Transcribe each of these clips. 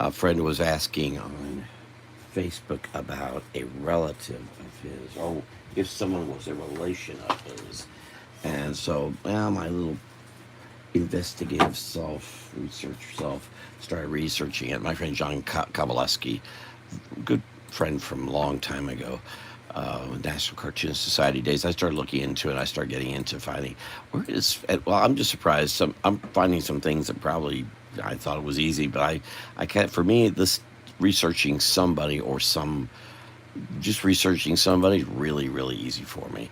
A friend was asking on Facebook about a relative of his, or if someone was a relation of his. And so, well, my little investigative self, research self, started researching it. My friend John Kowaleski, good friend from a long time ago, National Cartoon Society days. I started looking into it. I started getting into finding where is. Well, I'm just surprised. I'm finding some things that probably I thought it was easy, but I can't. For me, this researching somebody or some just researching somebody is really really easy for me,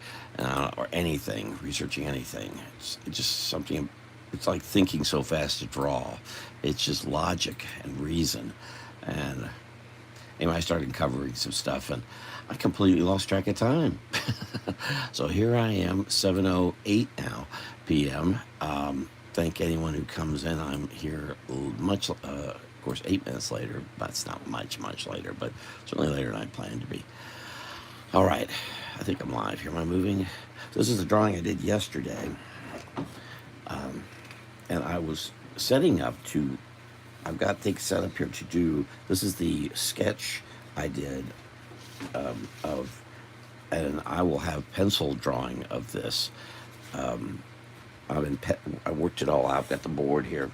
or anything researching anything. It's just something. It's like thinking so fast to draw. It's just logic and reason, and anyway, I started covering some stuff and I completely lost track of time. So here I am, 7:08 now p.m. Thank anyone who comes in. I'm here much, of course, 8 minutes later. That's not much later, but certainly later than I planned to be. All right, I think I'm live here. Am I moving? So this is the drawing I did yesterday, and I was setting up to. I've got things set up here to do. This is the sketch I did of, and I will have pencil drawing of this. I worked it all out. I've got the board here.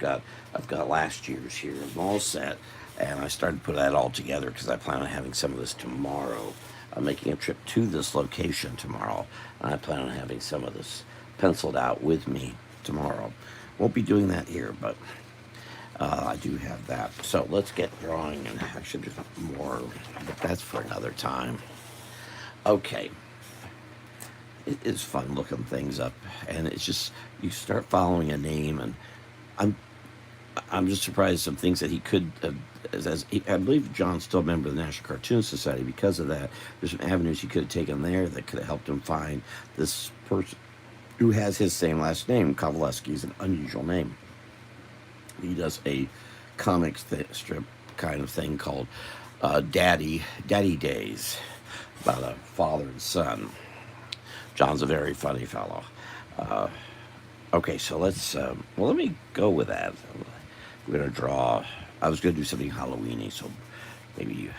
I've got last year's here. I'm all set, and I started to put that all together because I plan on having some of this tomorrow. I'm making a trip to this location tomorrow, and I plan on having some of this penciled out with me tomorrow. Won't be doing that here, but I do have that. So let's get drawing, and I should do more, but that's for another time. Okay, it is fun looking things up, and it's just you start following a name, and I'm I'm just surprised some things that he could. I believe John's still a member of the National Cartoon Society. Because of that, there's some avenues he could have taken there that could have helped him find this person who has his same last name. Kovaleski is an unusual name. He does a strip kind of thing called Daddy Days, about a father and son. John's a very funny fellow. Uh, okay, so let me go with that. We're gonna draw. I was gonna do something Halloweeny, so maybe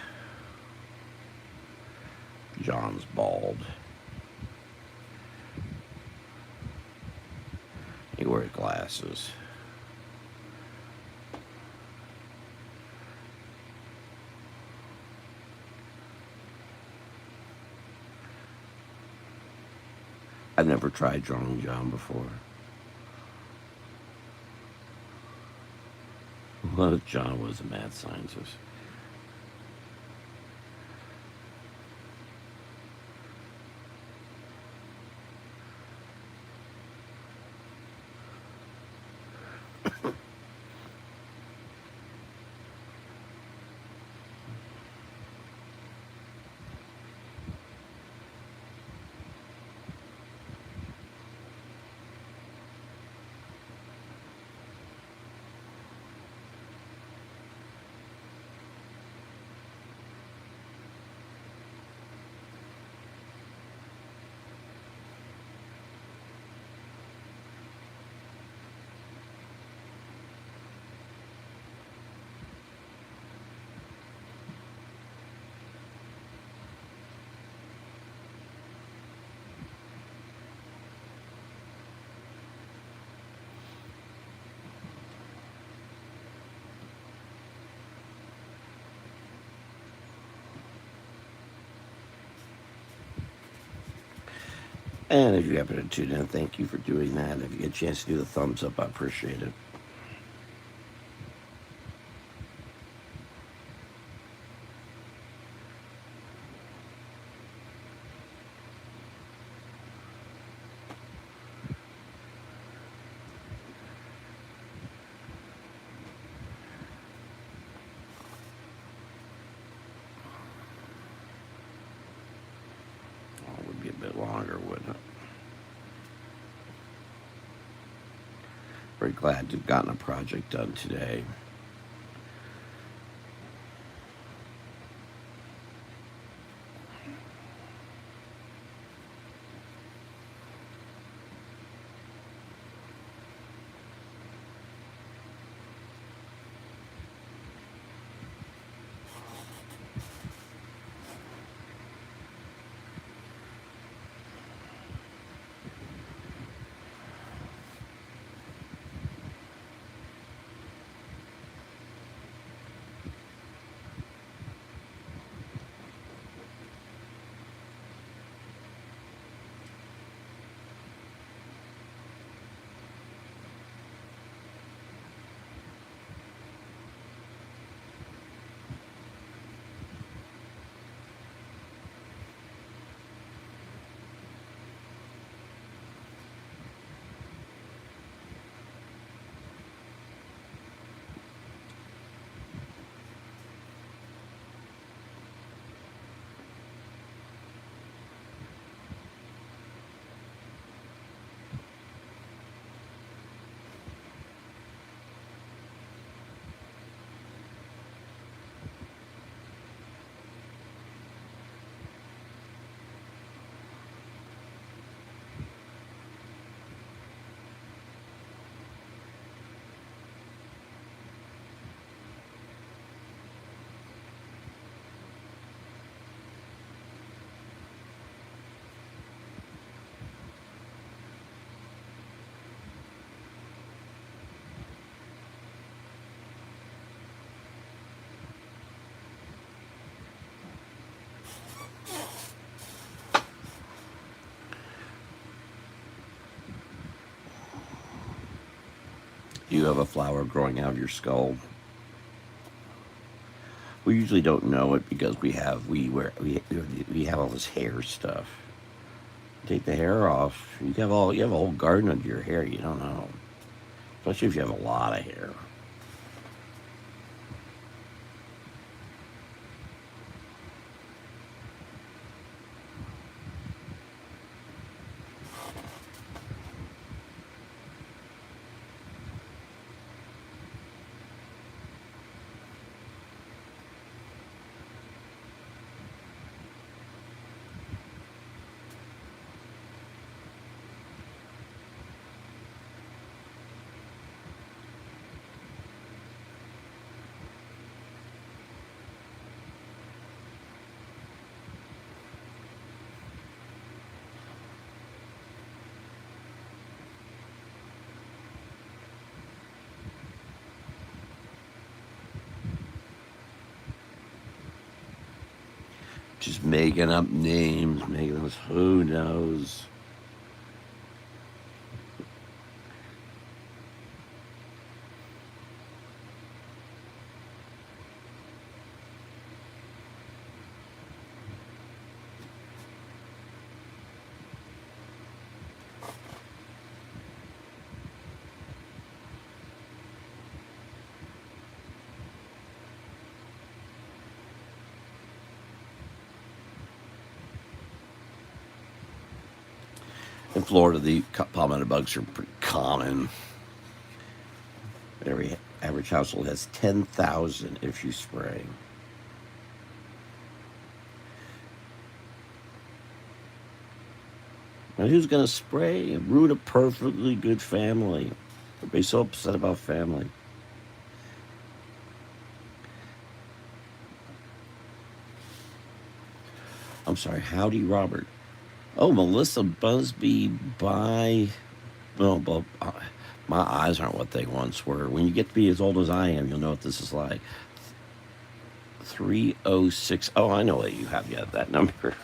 John's bald. He wears glasses. I've never tried drawing John before. What if John was a mad scientist? And if you happen to tune in, thank you for doing that. If you get a chance to do the thumbs up, I appreciate it. Oh, it would be a bit longer, wouldn't it? Very glad to have gotten a project done today. Do you have a flower growing out of your skull? We usually don't know it because we have all this hair stuff. Take the hair off. You have a whole garden under your hair. You don't know, especially if you have a lot of hair. Just making up names, making those. Who knows? In Florida, the palmetto bugs are pretty common. Every average household has 10,000 if you spray. And who's going to spray and ruin a perfectly good family? Everybody's so upset about family. I'm sorry, howdy, Robert. Oh, Melissa Busby by. Well, my eyes aren't what they once were. When you get to be as old as I am, you'll know what this is like. 306. Oh, I know that you have yet that number.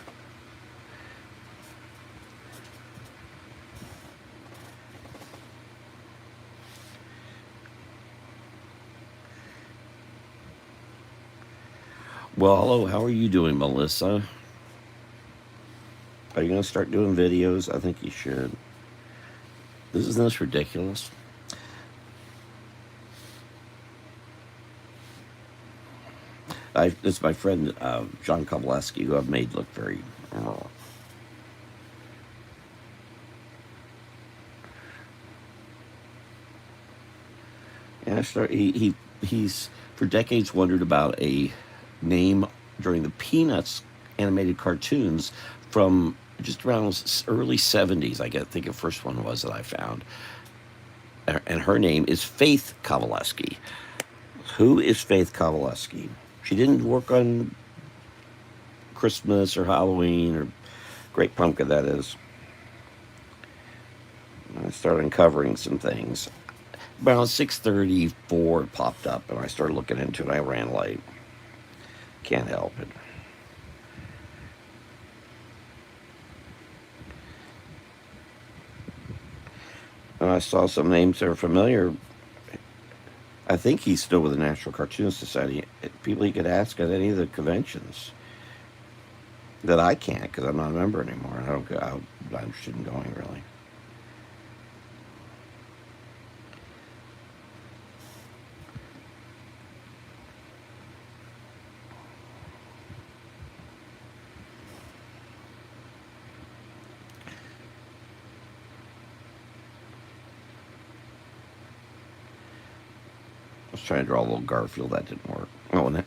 Well, hello, how are you doing, Melissa? Are you going to start doing videos? I think you should. Isn't this ridiculous? It's my friend John Kowaleski, who I've made look very. And he's for decades wondered about a name during the Peanuts animated cartoons from just around early 70s. I think the first one was that I found. And her name is Faith Kowaleski. Who is Faith Kowaleski? She didn't work on Christmas or Halloween or Great Pumpkin, that is. I started uncovering some things. About 6:34 it popped up, and I started looking into it. I ran late. Can't help it. And I saw some names that are familiar. I think he's still with the National Cartoon Society. People he could ask at any of the conventions that I can't because I'm not a member anymore. I'm not interested in going, really. I was trying to draw a little Garfield. That didn't work. Oh, and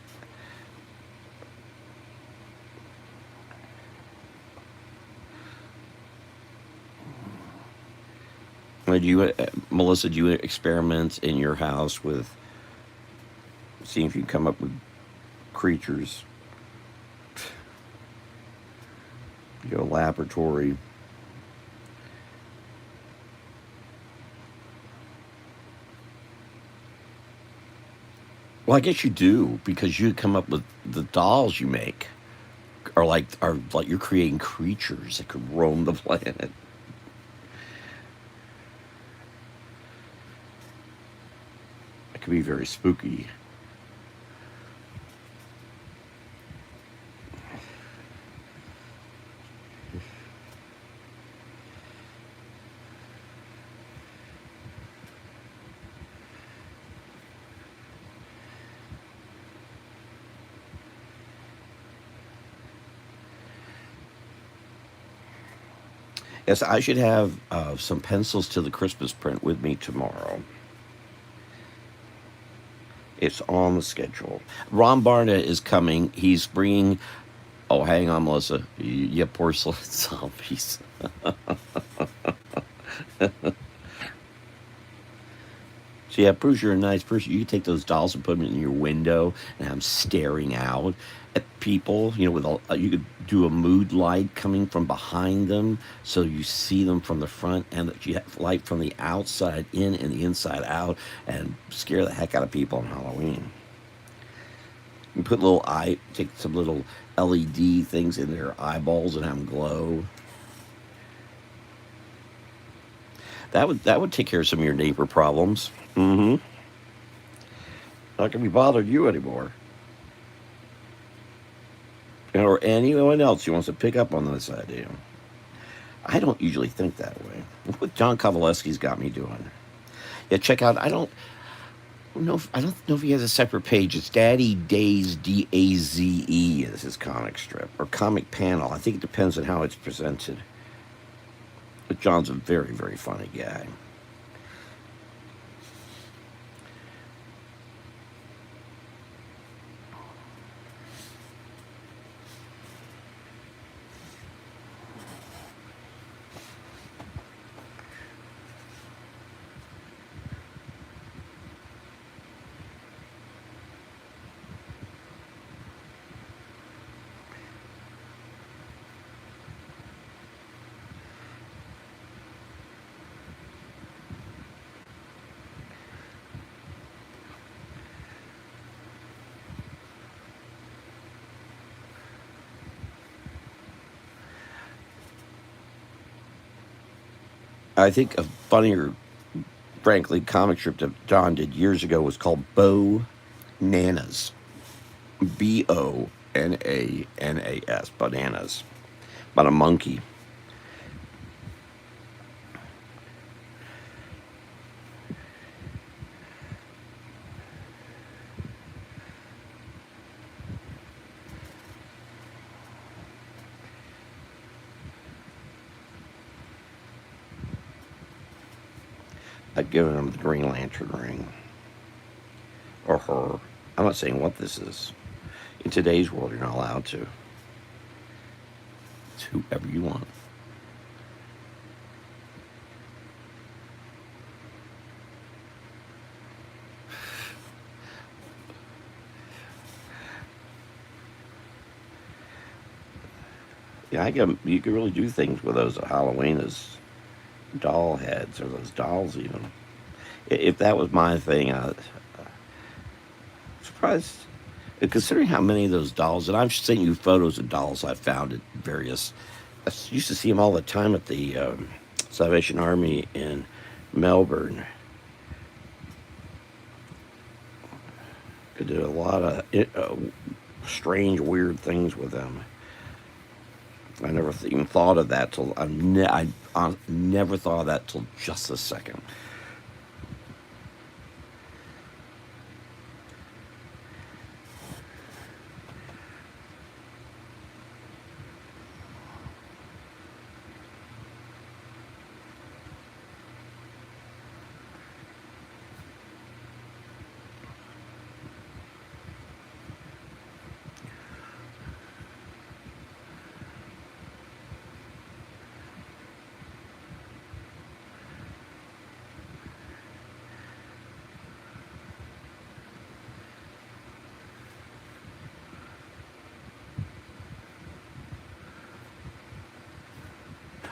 Melissa, do you experiment in your house with seeing if you can come up with creatures? You go laboratory. Well, I guess you do because you come up with the dolls you make are like you're creating creatures that could roam the planet. could be very spooky. Yes, I should have some pencils to the Christmas print with me tomorrow. It's on the schedule. Ron Barnett is coming. He's bringing. Oh, hang on, Melissa. You porcelain zombies. So yeah, proves you're a nice person. You can take those dolls and put them in your window and have them staring out at people. You know, with you could do a mood light coming from behind them, so you see them from the front, and that you have light from the outside in and the inside out, and scare the heck out of people on Halloween. You put take some little LED things in their eyeballs and have them glow. That would take care of some of your neighbor problems. Mm-hmm. Not gonna be bothering you anymore, or anyone else who wants to pick up on this idea. I don't usually think that way. What John Kovaleski's got me doing. Yeah, check out. I don't know if he has a separate page. It's Daddy Daze DAZE is his comic strip or comic panel. I think it depends on how it's presented. But John's a very, very funny guy. I think a funnier, frankly, comic strip that John did years ago was called Bo Nanas. Bonanas. Bananas. About a monkey. I've given him the Green Lantern ring. Or her. I'm not saying what this is. In today's world, you're not allowed to. It's whoever you want. Yeah, you can really do things with those at Halloween as doll heads or those dolls even. If that was my thing, I'm surprised. Considering how many of those dolls, and I've sent you photos of dolls I found at various. I used to see them all the time at the Salvation Army in Melbourne. I did a lot of strange, weird things with them. I never even thought of that till I never thought of that till just a second.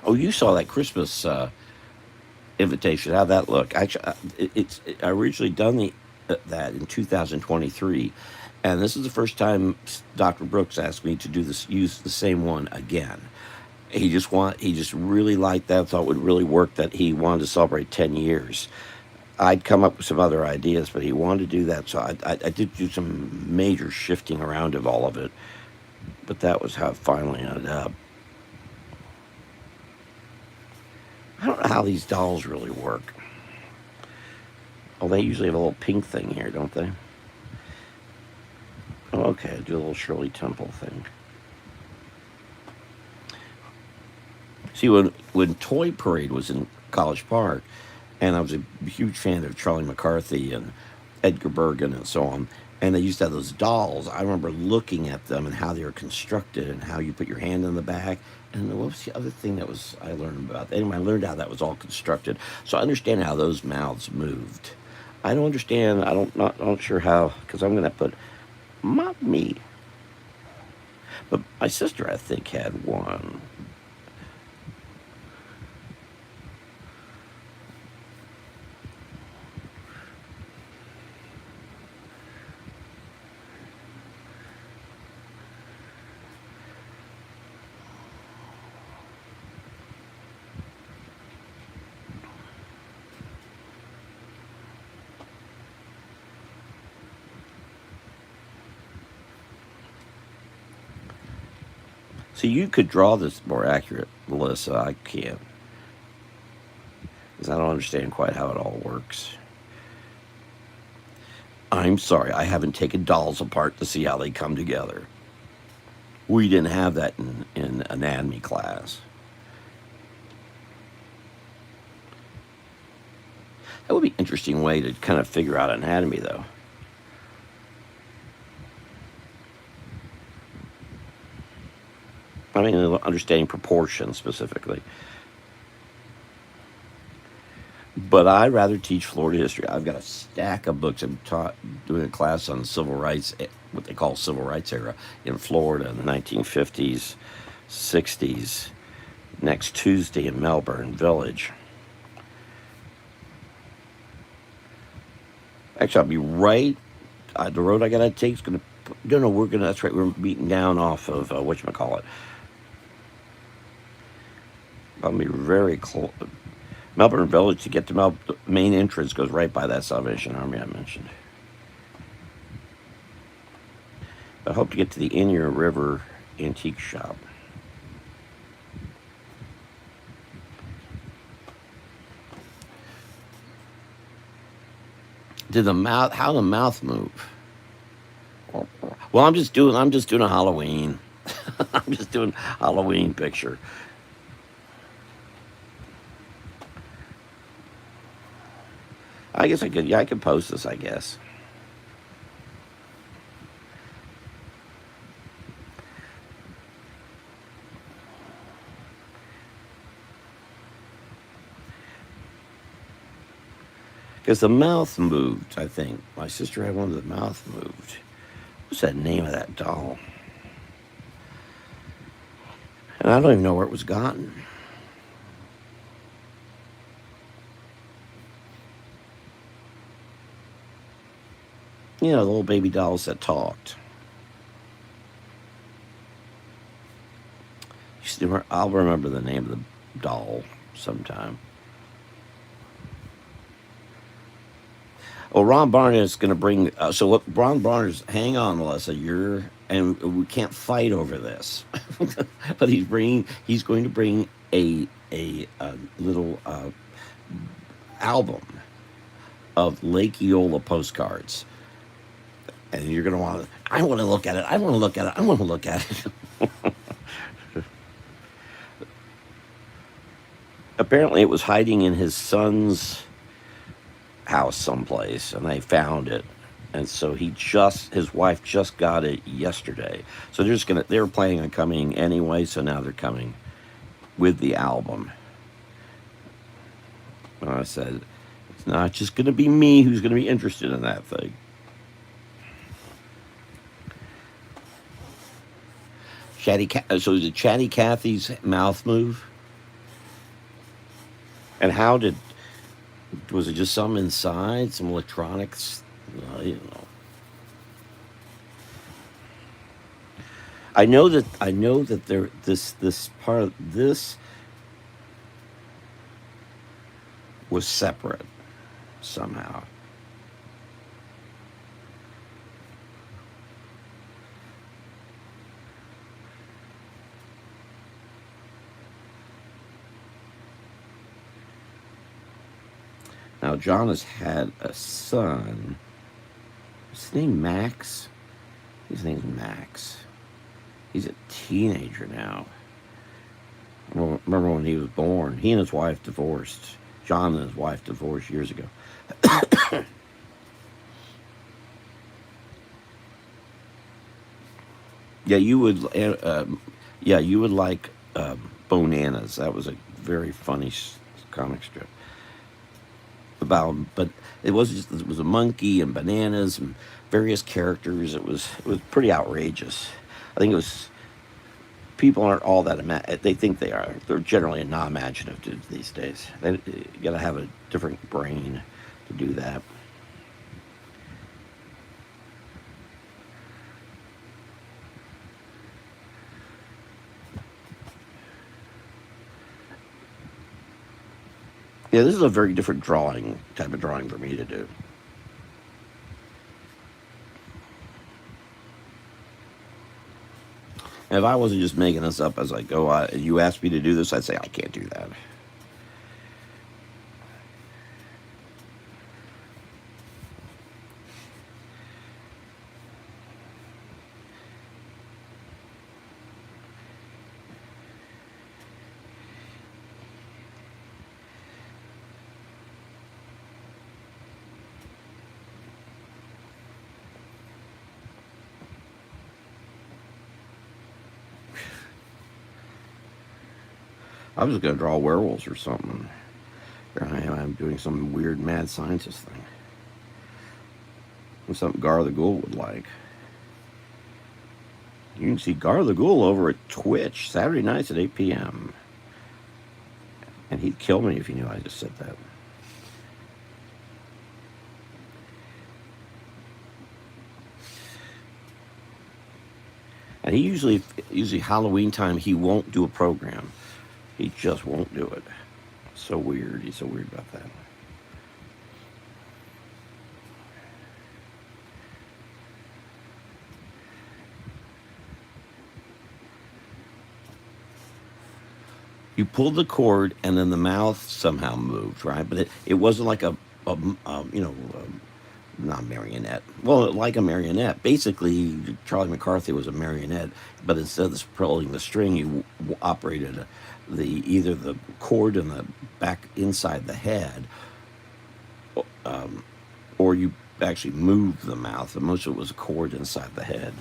Oh, you saw that Christmas invitation. How'd that look? Actually, I originally done that in 2023, and this is the first time Dr. Brooks asked me to use the same one again. He just really liked that, thought it would really work, that he wanted to celebrate 10 years. I'd come up with some other ideas, but he wanted to do that, so I did do some major shifting around of all of it. But that was how it finally ended up. I don't know how these dolls really work. Oh, they usually have a little pink thing here, don't they? Oh, okay, do a little Shirley Temple thing. See, when Toy Parade was in College Park, and I was a huge fan of Charlie McCarthy and Edgar Bergen and so on, and they used to have those dolls. I remember looking at them and how they were constructed and how you put your hand in the back. And what was the other thing that was I learned about? Anyway, I learned how that was all constructed. So I understand how those mouths moved. I don't understand. Not sure how, because I'm going to put mommy. But my sister, I think, had one. So you could draw this more accurate, Melissa. I can't, because I don't understand quite how it all works. I'm sorry, I haven't taken dolls apart to see how they come together. We didn't have that in anatomy class. That would be an interesting way to kind of figure out anatomy, though. I mean, understanding proportion specifically. But I'd rather teach Florida history. I've got a stack of books. I'm doing a class on civil rights, what they call civil rights era in Florida in the 1950s, 60s, next Tuesday in Melbourne Village. Actually, I'll be right. The road I got to take is going to. No, we're going to. That's right. We're beating down off of whatchamacallit. I'll be very close. Melbourne Village to get to the main entrance goes right by that Salvation Army I mentioned. I hope to get to the Inier River Antique Shop. How the mouth move? Well, I'm just doing a Halloween. I'm just doing Halloween picture. I guess I could post this, I guess. Because the mouth moved, I think. My sister had one of the mouth moved. What's that name of that doll? And I don't even know where it was gotten. You know, the little baby dolls that talked. I'll remember the name of the doll sometime. Well, Ron Barnes is going to bring. So what? Ron Barnes, hang on, Melissa. And we can't fight over this. But He's going to bring a little album of Lake Eola postcards, and you're going to want. I want to look at it. I want to look at it. I want to look at it. Apparently, it was hiding in his son's house someplace, and they found it. And so his wife just got it yesterday. So they were planning on coming anyway, so now they're coming with the album. And I said, it's not just going to be me who's going to be interested in that thing. So did Chatty Cathy's mouth move? And was it just some inside, some electronics? You know. I know that this part of this was separate. somehow. Now, John has had a son. Is his name Max? His name's Max. He's a teenager now. Remember when he was born? He and his wife divorced. John and his wife divorced years ago. Yeah, you would. Yeah, you would like Bonanas. That was a very funny comic strip about. But it was just, it was a monkey and bananas and various characters. It was pretty outrageous. I think it was people aren't all that they think they are. They're generally not imaginative dudes these days. You got to have a different brain to do that. Yeah, this is a very different drawing type of drawing for me to do. And if I wasn't just making this up as I go, you asked me to do this, I'd say I can't do that. I was going to draw werewolves or something. Here I am, I'm doing some weird mad scientist thing. Something Gar the Ghoul would like. You can see Gar the Ghoul over at Twitch Saturday nights at 8 p.m. And he'd kill me if he knew I just said that. And he usually Halloween time, he won't do a program. He just won't do it. So weird. He's so weird about that. You pulled the cord and then the mouth somehow moved, right? But it wasn't like not marionette. Well, like a marionette. Basically, Charlie McCarthy was a marionette, but instead of pulling the string, you operated either the cord in the back inside the head, or you actually moved the mouth. And most of it was a cord inside the head.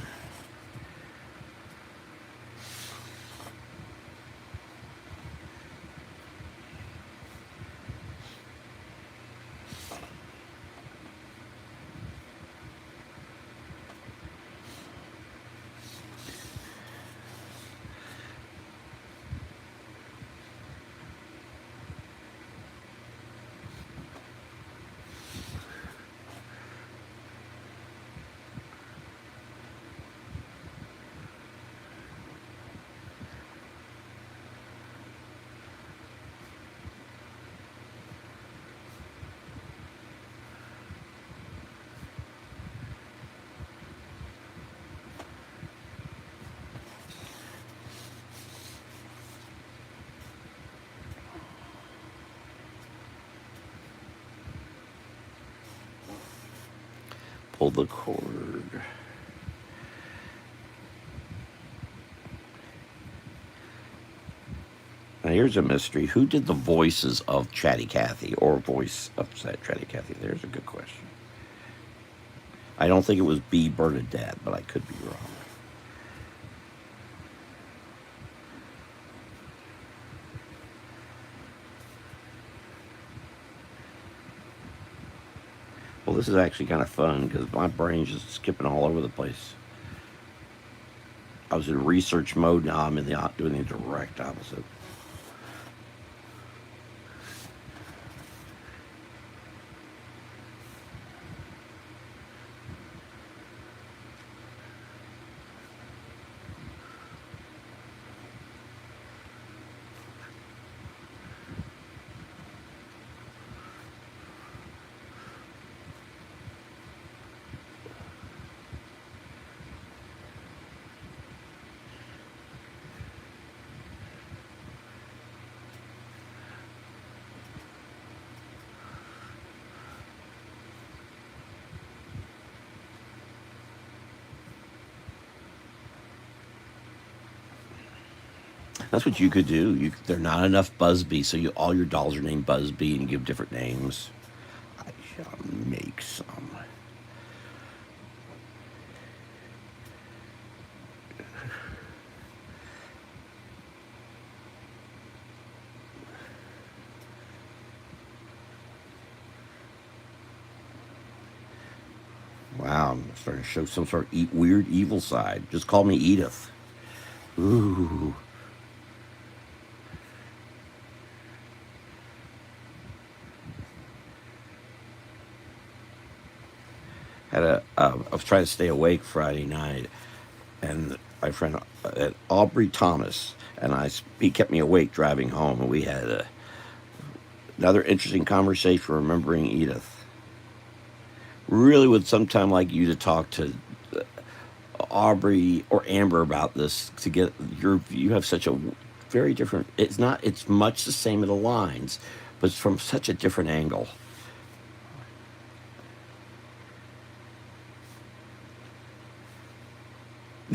Pull the cord. Now here's a mystery. Who did the voices of Chatty Cathy or voice of Chatty Cathy? There's a good question. I don't think it was B. Bernadette, but I could be wrong. Well, this is actually kind of fun because my brain's just skipping all over the place. I was in research mode. Now I'm doing the direct opposite. That's what you could do. They're not enough Busby, so all your dolls are named Busby, and you give different names. I shall make some. Wow, I'm starting to show some sort of weird evil side. Just call me Edith. Ooh. I was trying to stay awake Friday night, and my friend Aubrey Thomas and he kept me awake driving home, and we had another interesting conversation remembering Edith. Really would sometime like you to talk to Aubrey or Amber about this to get your. You have such a very different. It's not. It's much the same. It aligns, but it's from such a different angle.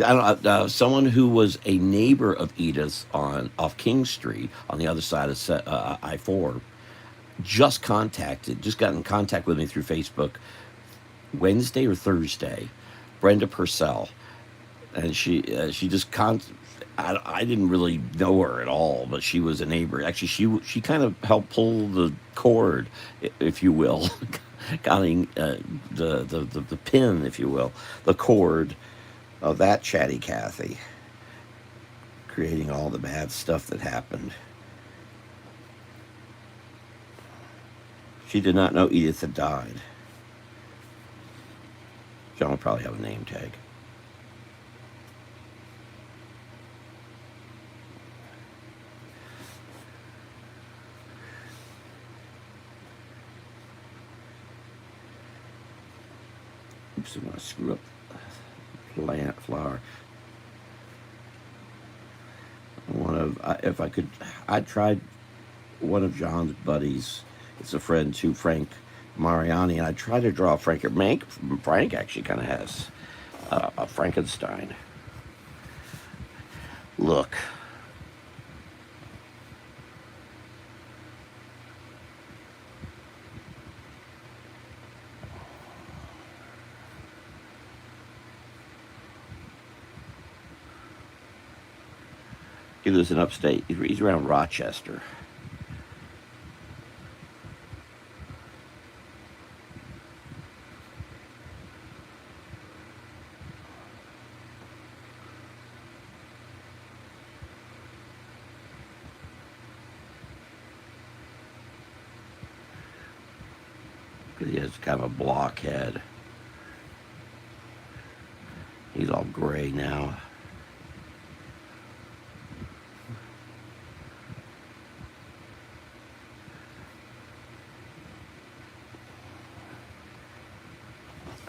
I don't. Someone who was a neighbor of Edith's on off King Street on the other side of I-4 just got in contact with me through Facebook Wednesday or Thursday. Brenda Purcell, and she just I didn't really know her at all, but she was a neighbor. Actually, she kind of helped pull the cord, if you will, counting the pin, if you will, the cord of that chatty Cathy, creating all the bad stuff that happened. She did not know Edith had died. John will probably have a name tag. Oops, I'm gonna screw up plant flower. If I could, I tried one of John's buddies. It's a friend too, Frank Mariani, and I tried to draw Frank. Frank actually kind of has a Frankenstein look. He lives in upstate. He's around Rochester. He has kind of a blockhead. He's all gray now.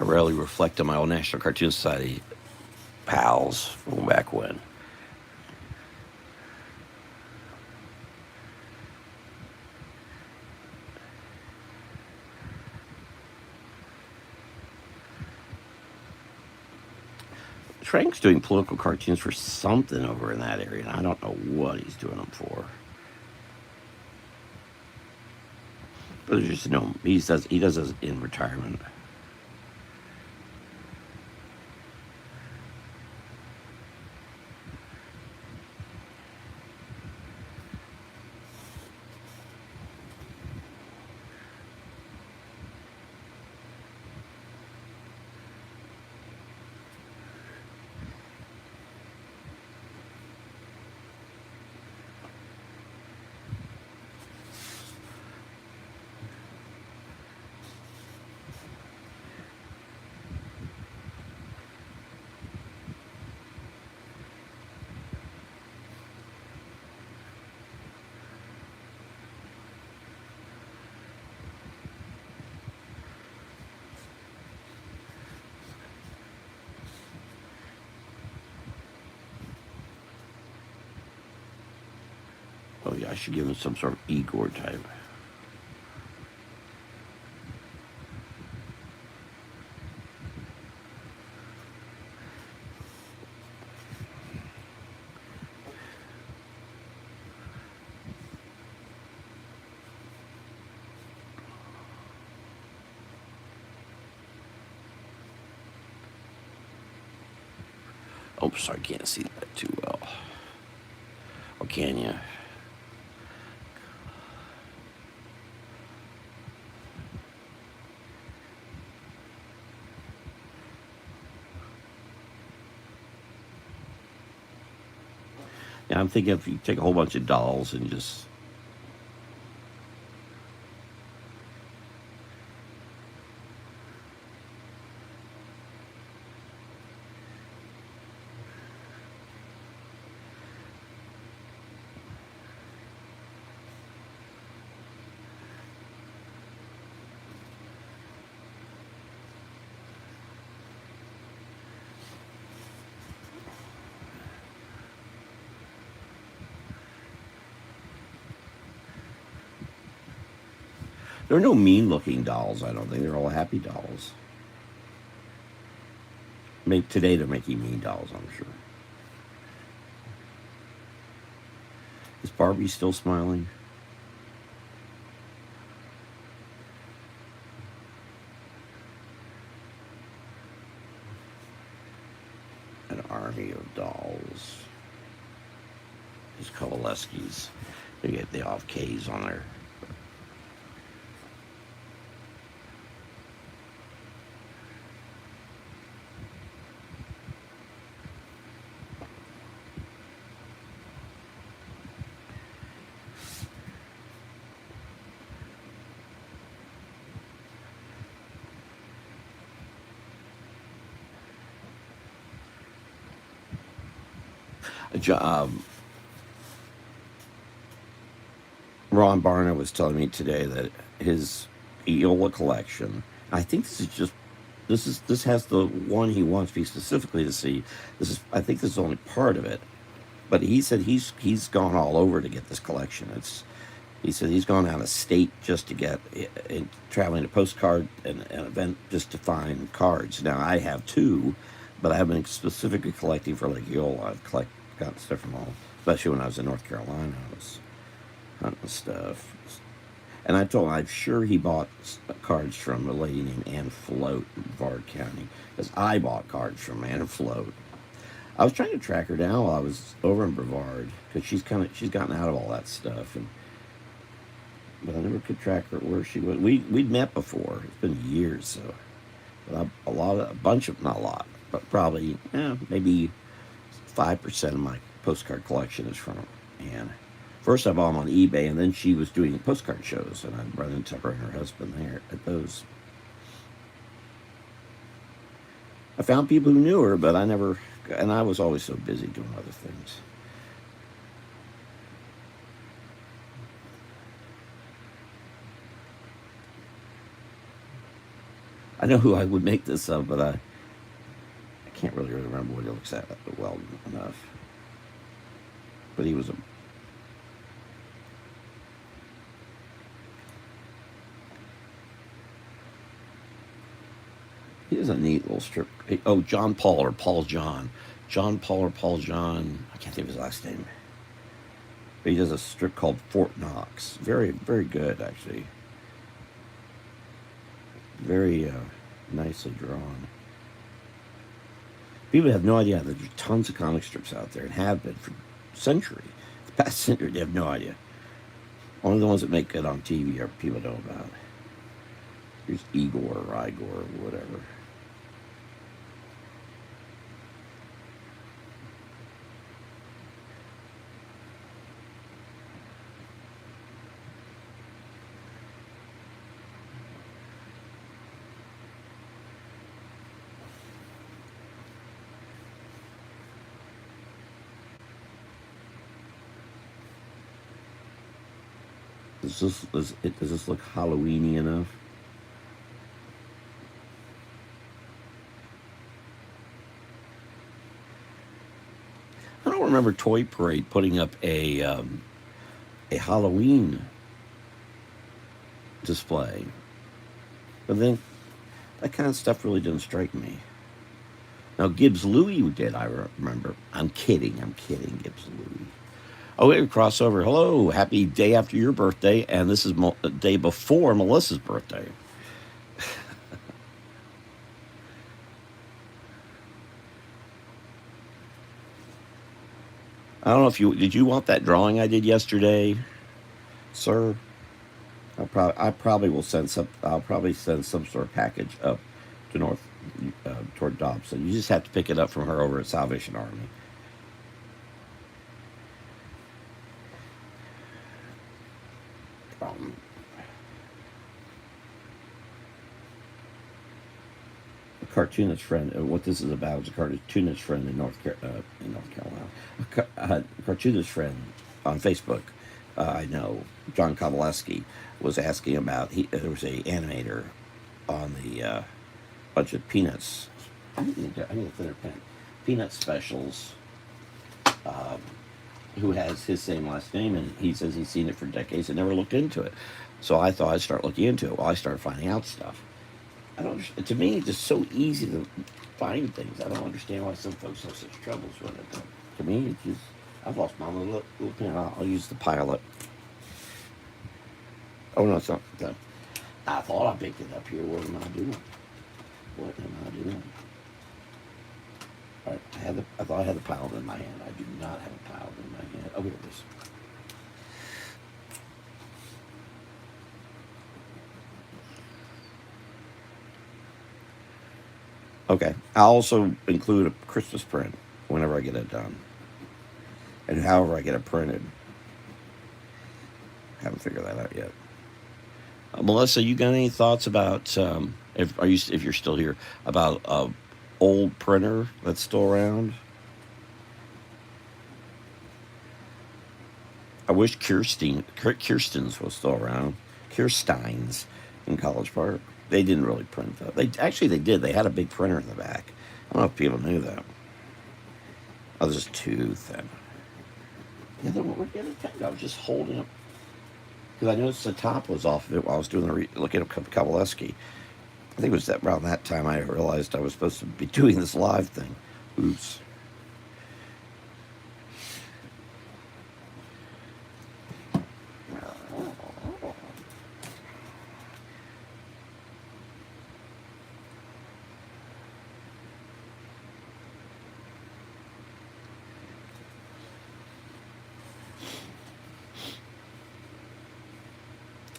I rarely reflect on my old National Cartoon Society pals from back when. Frank's doing political cartoons for something over in that area, and I don't know what he's doing them for. But there's just no, he does this in retirement. Oh yeah, I should give him some sort of Igor type. Oh, sorry, can't see that too well. Or can you? Yeah, I'm thinking if you take a whole bunch of dolls and just. There are no mean looking dolls, I don't think. They're all happy dolls. Maybe today they're making mean dolls, I'm sure. Is Barbie still smiling? An army of dolls. These Kovaleskis. They all have K's on there. Um, Ron Barna was telling me today that his Eola collection. I think this has the one he wants me specifically to see. I think this is only part of it, but he said he's gone all over to get this collection. He said he's gone out of state just to get traveling to postcard and an event just to find cards. Now I have two, but I have been specifically collecting for like Eola. Got stuff from all, especially when I was in North Carolina. I was hunting stuff. And I told him I'm sure he bought cards from a lady named Ann Float in Brevard County, because I bought cards from Ann Float. I was trying to track her down while I was over in Brevard, because she's gotten out of all that stuff, but I never could track her where she was. We'd met before. It's been years, so but a bunch of, not a lot, but probably maybe 5% of my postcard collection is from Ann. First I bought them on eBay, and then she was doing postcard shows, and I run into her and her husband there at those. I found people who knew her, but I was always so busy doing other things. I know who I would make this of, but I can't really remember what he looks at well enough. But he was a He is a neat little strip. Oh, John Paul or Paul John. John Paul or Paul John. I can't think of his last name. But he does a strip called Fort Knox. Very, very good, actually. Very nicely drawn. People have no idea. There's tons of comic strips out there and have been for centuries. The past century, they have no idea. Only the ones that make it on TV are people know about. Here's Igor or Igor or whatever. Does this look Halloweeny enough? I don't remember Toy Parade putting up a Halloween display, but then that kind of stuff really didn't strike me. Now Gibbs Louie did, I remember. I'm kidding, Gibbs Louie. Oh, wait, crossover. Hello, happy day after your birthday, and this is the day before Melissa's birthday. I don't know if you did. You want that drawing I did yesterday, sir? I probably will send some. I'll probably send some sort of package up to North toward Dobson. You just have to pick it up from her over at Salvation Army. Um, a cartoonist friend. What this is about is a cartoonist friend in North Carolina. A cartoonist friend on Facebook. I know John Kowaleski was asking about. There was a animator on the bunch of Peanuts. I need a thinner pen. Peanut specials. Um, who has his same last name, and he says he's seen it for decades and never looked into it. So I thought I'd start looking into it. Well, I started finding out stuff. I don't. To me, it's just so easy to find things. I don't understand why some folks have such troubles with it. But to me, it's just I've lost my little pen. I'll use the pilot. Oh no, it's not. No. I thought I picked it up here. What am I doing? What am I doing? All right, I thought I had the pilot in my hand. I do not have a pilot in my hand. Oh, here it is. Okay. I'll also include a Christmas print whenever I get it done. And however I get it printed. Haven't figured that out yet. Melissa, you got any thoughts about if you're still here about a old printer that's still around? I wish Kirsten's was still around. Kirstein's in College Park. They didn't really print though. They did. They had a big printer in the back. I don't know if people knew that. I was just too thin. Yeah, then what were the other thing? I was just holding up because I noticed the top was off of it while I was doing looking at Kowaleski. I think it was around that time I realized I was supposed to be doing this live thing. Oops.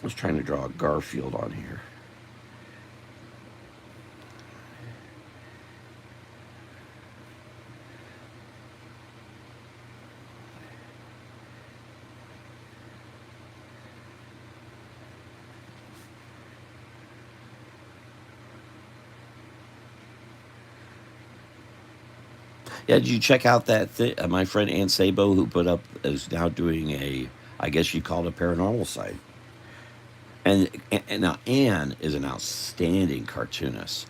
I was trying to draw a Garfield on here. Yeah, did you check out that my friend Ann Sabo, who put up, is now doing I guess you call it a paranormal site. And now Ann is an outstanding cartoonist.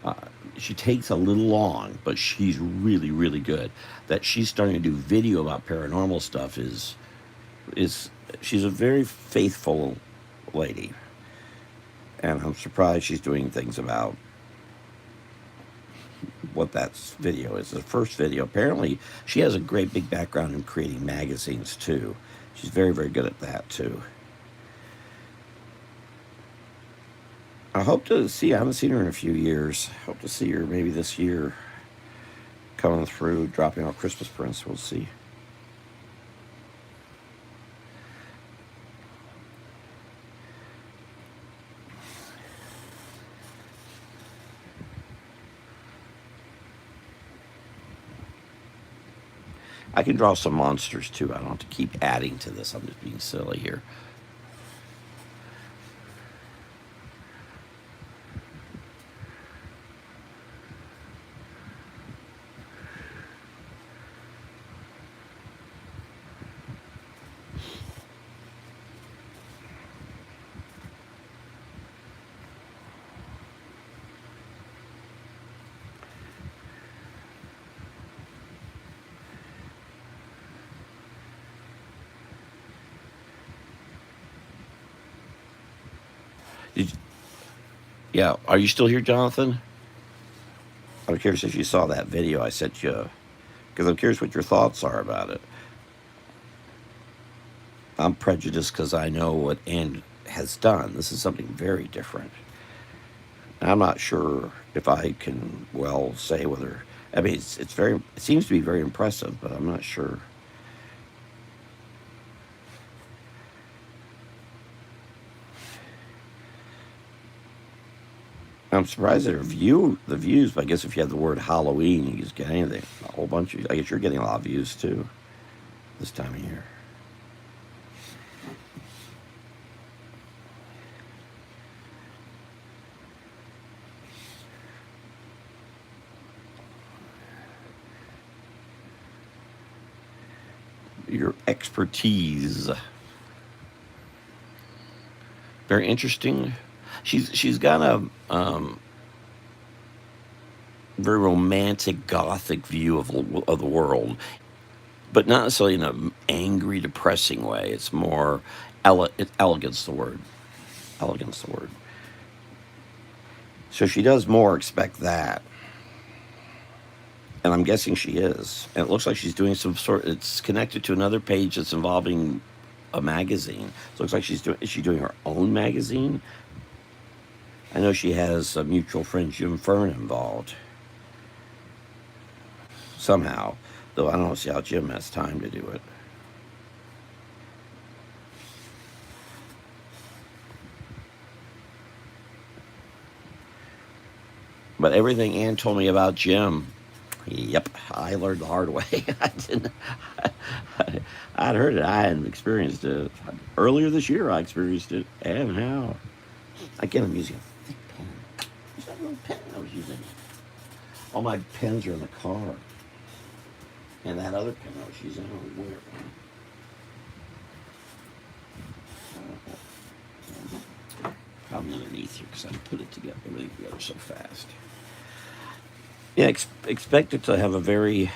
Uh, she takes a little long, but she's really, really good. That she's starting to do video about paranormal stuff is she's a very faithful lady, and I'm surprised she's doing things about what that video is. The first video, apparently, she has a great big background in creating magazines too. She's very, very good at that too. I hope to see. I haven't seen her in a few years. Hope to see her maybe this year, coming through, dropping off Christmas prints. We'll see. I can draw some monsters too. I don't have to keep adding to this. I'm just being silly here. Did you, yeah, are you still here, Jonathan? I'm curious if you saw that video I sent you, because I'm curious what your thoughts are about it. I'm prejudiced because I know what Ann has done. This is something very different. I'm not sure if I can well say whether. I mean, it seems to be very impressive, but I'm not sure. I'm surprised at the views, but I guess if you have the word Halloween, you just get anything. A whole bunch of, I guess you're getting a lot of views too this time of year. Your expertise. Very interesting. She's got a very romantic gothic view of the world, but not necessarily in an angry, depressing way. It's more elegance the word. Elegance the word. So she does more expect that, and I'm guessing she is. And it looks like she's doing some sort. It's connected to another page that's involving a magazine. So it looks like she's doing. Is she doing her own magazine? I know she has a mutual friend, Jim Fern, involved somehow. Though I don't see how Jim has time to do it. But everything Ann told me about Jim, yep, I learned the hard way. I didn't. I'd heard it. I hadn't experienced it. Earlier this year, I experienced it. And how? Again, I'm using a thick pen. What's that little pen I was using? All my pens are in the car. And that other pen I was using, I don't know where it went. Probably underneath here because I put it together, everything together so fast. Yeah, expect it to have a very.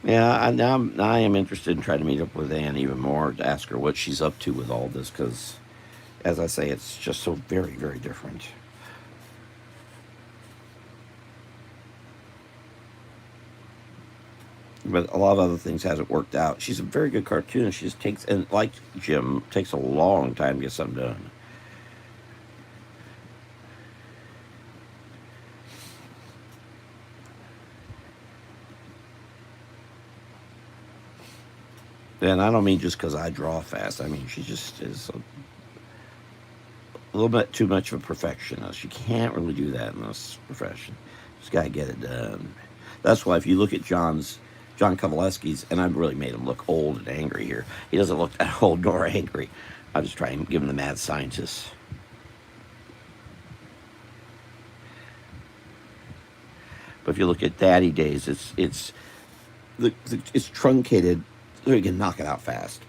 Yeah, now I am interested in trying to meet up with Anne even more to ask her what she's up to with all this because, as I say, it's just so very, very different. But a lot of other things hasn't worked out. She's a very good cartoonist. She just takes, and like Jim, takes a long time to get something done. And I don't mean just because I draw fast. I mean she just is a little bit too much of a perfectionist. You can't really do that in this profession. Just gotta get it done. That's why if you look at John Kovaleski's, and I've really made him look old and angry here. He doesn't look that old nor angry. I was trying to give him the mad scientist. But if you look at Daddy Days, it's truncated so you can knock it out fast.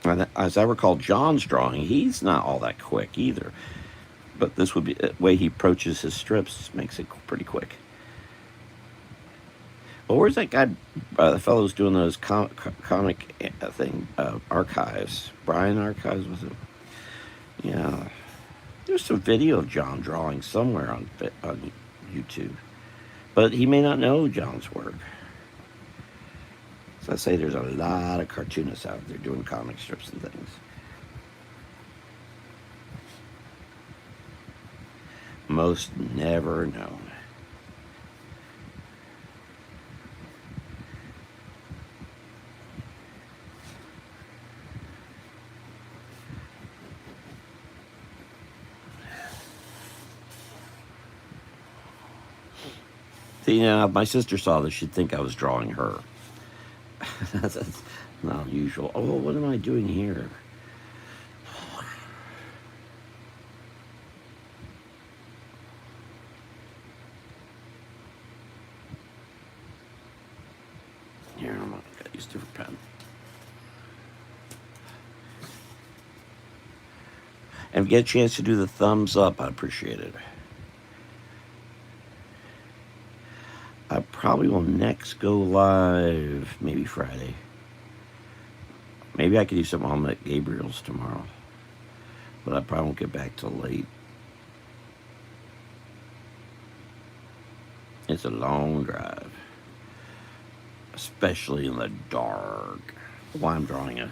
And as I recall, John's drawing, he's not all that quick either. But this would be the way he approaches his strips makes it pretty quick. Well, where's that guy? The fellow who's doing those comic thing archives. Brian Archives was it? Yeah, there's some video of John drawing somewhere on YouTube, but he may not know John's work. So I say there's a lot of cartoonists out there doing comic strips and things. Most never known. See, if my sister saw this, she'd think I was drawing her. that's not unusual. Oh, what am I doing here? Here, I'm gonna use a different pen. And if you get a chance to do the thumbs up, I appreciate it. I probably will next go live maybe Friday. Maybe I could do something on at Gabriel's tomorrow. But I probably won't get back till late. It's a long drive. Especially in the dark. Why I'm drawing it.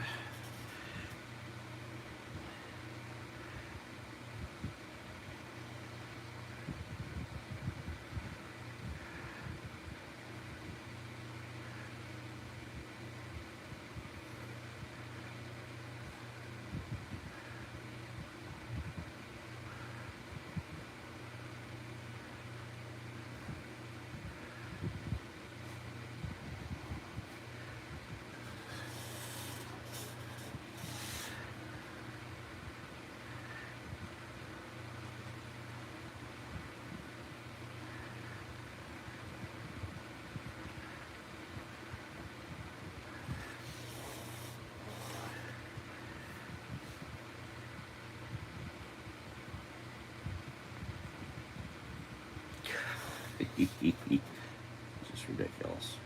Just ridiculous.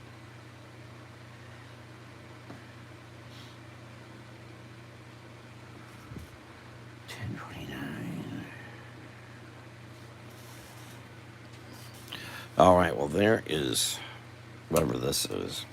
$10.29. All right. Well, there is whatever this is.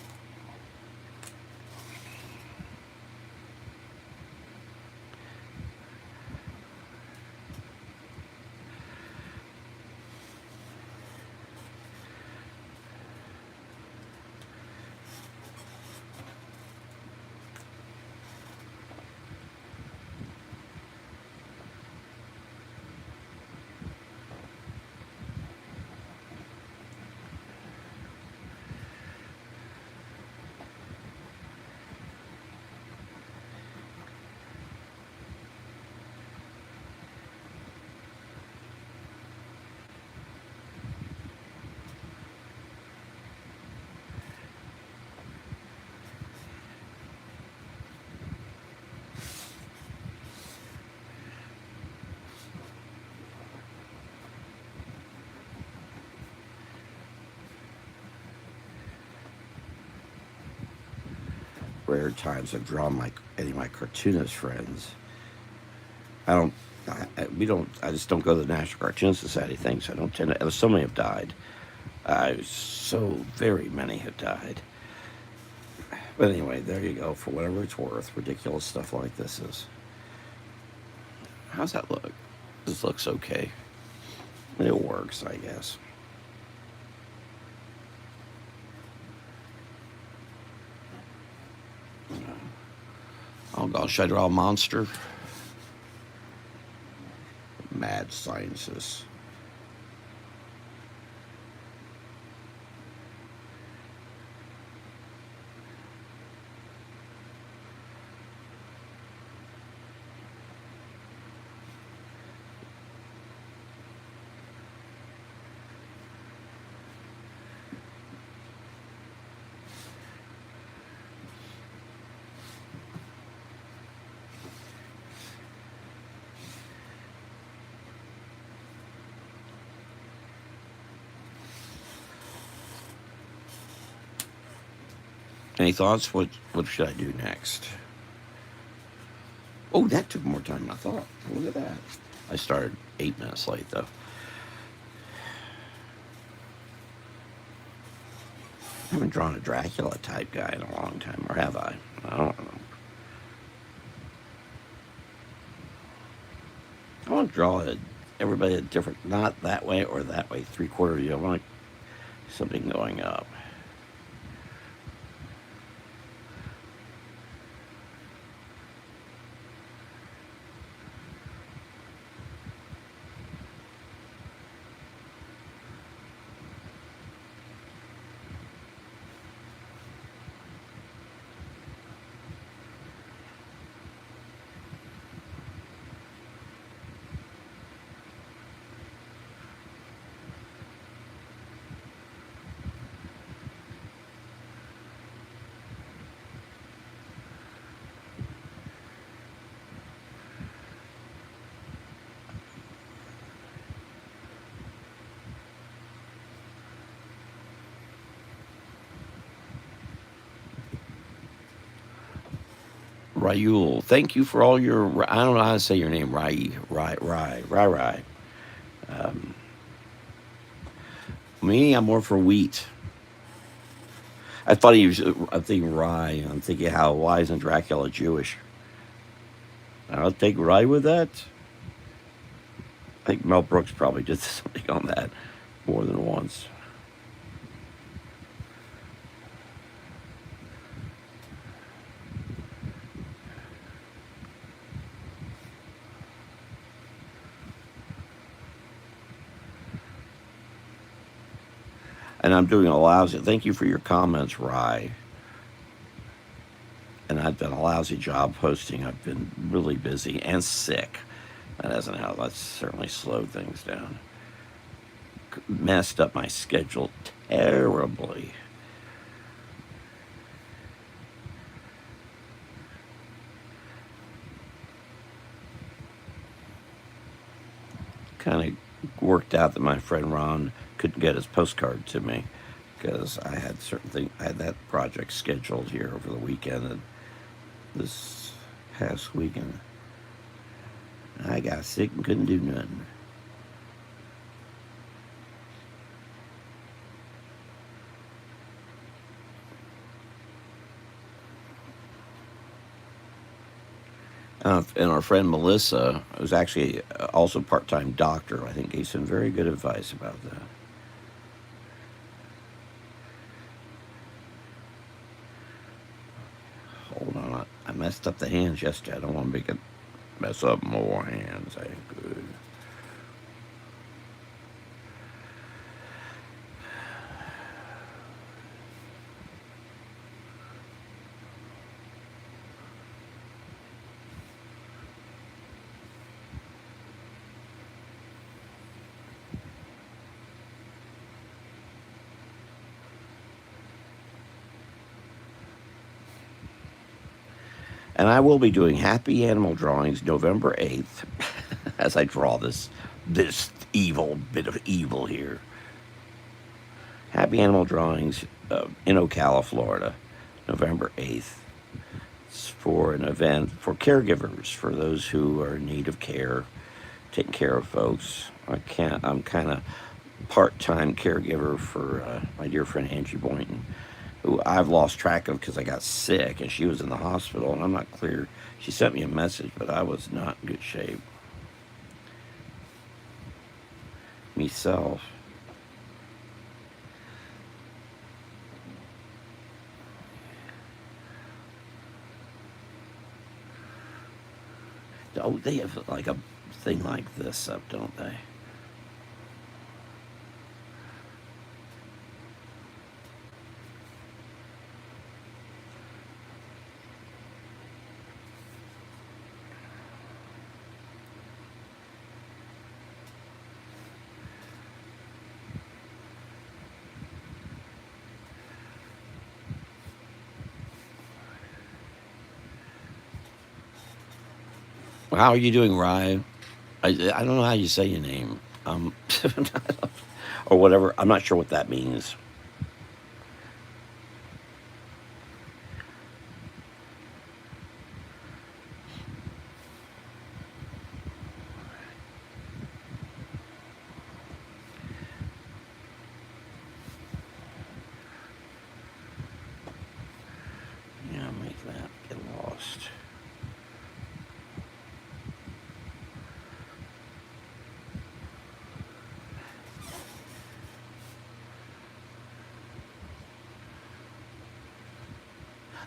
Rare times I've drawn any of my cartoonist friends. I don't. We don't. I just don't go to the National Cartoon Society things. I don't tend to. So many have died. So very many have died. But anyway, there you go. For whatever it's worth, ridiculous stuff like this is. How's that look? This looks okay. It works, I guess. Oh gosh, should I draw a monster? Mad sciences. Any thoughts? What should I do next? Oh, that took more time than I thought. Look at that. I started 8 minutes late though. I haven't drawn a Dracula type guy in a long time, or have I? I don't know. I want to draw everybody a different, not that way or that way, 3/4. I want something going up. Rayul, thank you for all your. I don't know how to say your name. Rai. Um, Me, I'm more for wheat. I thought he was. I'm thinking rye. I'm thinking how why isn't Dracula Jewish? I'll take rye with that. I think Mel Brooks probably did something on that more than once. And I'm doing a lousy. Thank you for your comments, Rye. And I've done a lousy job posting. I've been really busy and sick. That hasn't helped. That's certainly slowed things down. Messed up my schedule terribly. Kind of worked out that my friend Ron couldn't get his postcard to me because I had I had that project scheduled here over the weekend and this past weekend. I got sick and couldn't do nothing. And our friend Melissa, who's actually also part-time doctor, I think gave some very good advice about that. Hold on, I messed up the hands yesterday. I don't want to make it mess up more hands. I ain't good. And I will be doing happy animal drawings November 8th as I draw this evil bit of evil here. Happy animal drawings in Ocala, Florida, November 8th. It's for an event for caregivers, for those who are in need of care, taking care of folks. I'm kind of part-time caregiver for my dear friend Angie Boynton, who I've lost track of because I got sick and she was in the hospital and I'm not clear. She sent me a message, but I was not in good shape. Myself. Oh, they have like a thing like this up, don't they? How are you doing, Ryan? I don't know how you say your name. Or whatever. I'm not sure what that means. Yeah, make that get lost.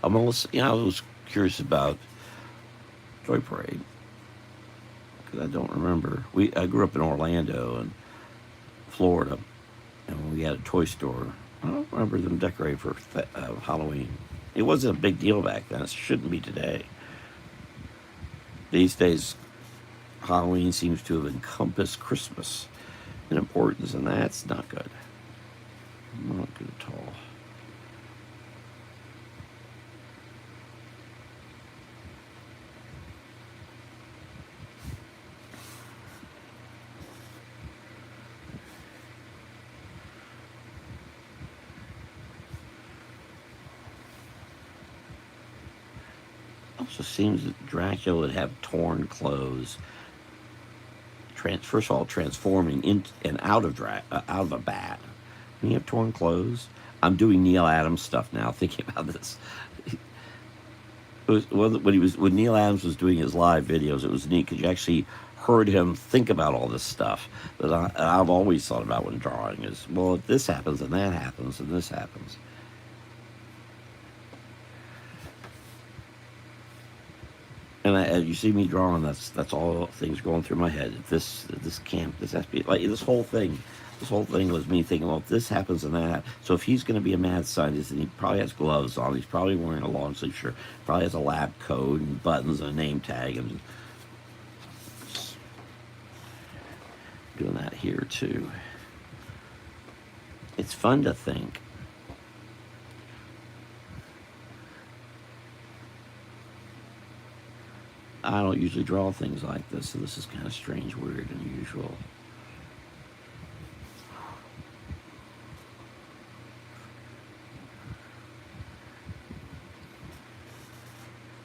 I was curious about Joy Parade because I don't remember. I grew up in Orlando and Florida, and we had a toy store. I don't remember them decorating for Halloween. It wasn't a big deal back then. It shouldn't be today. These days, Halloween seems to have encompassed Christmas in importance, and that's not good. Not good at all. Also seems that Dracula would have torn clothes. First of all, transforming in and out of out of a bat. When you have torn clothes, I'm doing Neil Adams stuff now, thinking about this. When Neil Adams was doing his live videos, it was neat because you actually heard him think about all this stuff that I've always thought about when drawing. Is well, if this happens and that happens and this happens. And as you see me drawing, that's all things going through my head. This camp, this has to be like this whole thing. This whole thing was me thinking, well, if this happens and that. So if he's going to be a mad scientist, and he probably has gloves on, he's probably wearing a long sleeve shirt, probably has a lab coat and buttons and a name tag, and doing that here too. It's fun to think. I don't usually draw things like this, so this is kind of strange, weird, unusual.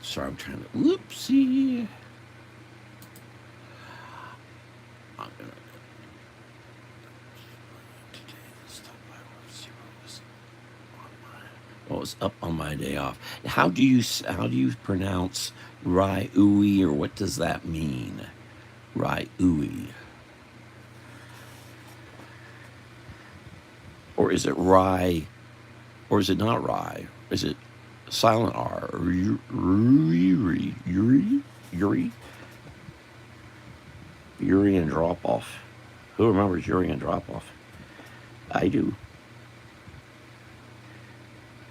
Sorry, I'm trying to. Whoopsie. I'm gonna today the stuff I wrote zero was on my. What was up on my day off? How do you pronounce Rai Ui, or what does that mean? Rai Ui, or is it Rai, or is it not Rai? Is it silent R? Or Yuri, Yuri and drop off. Who remembers Yuri and drop off? I do.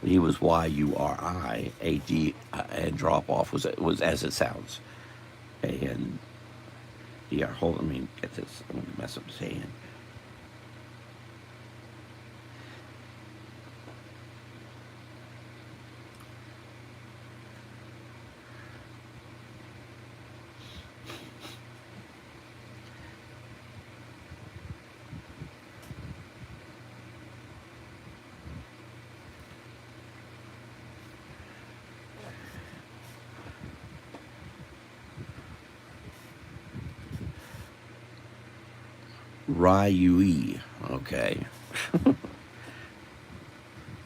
He was Yuri, and drop off was as it sounds. And yeah, hold on, let me get this. I'm gonna mess up his hand. Ryui. Okay.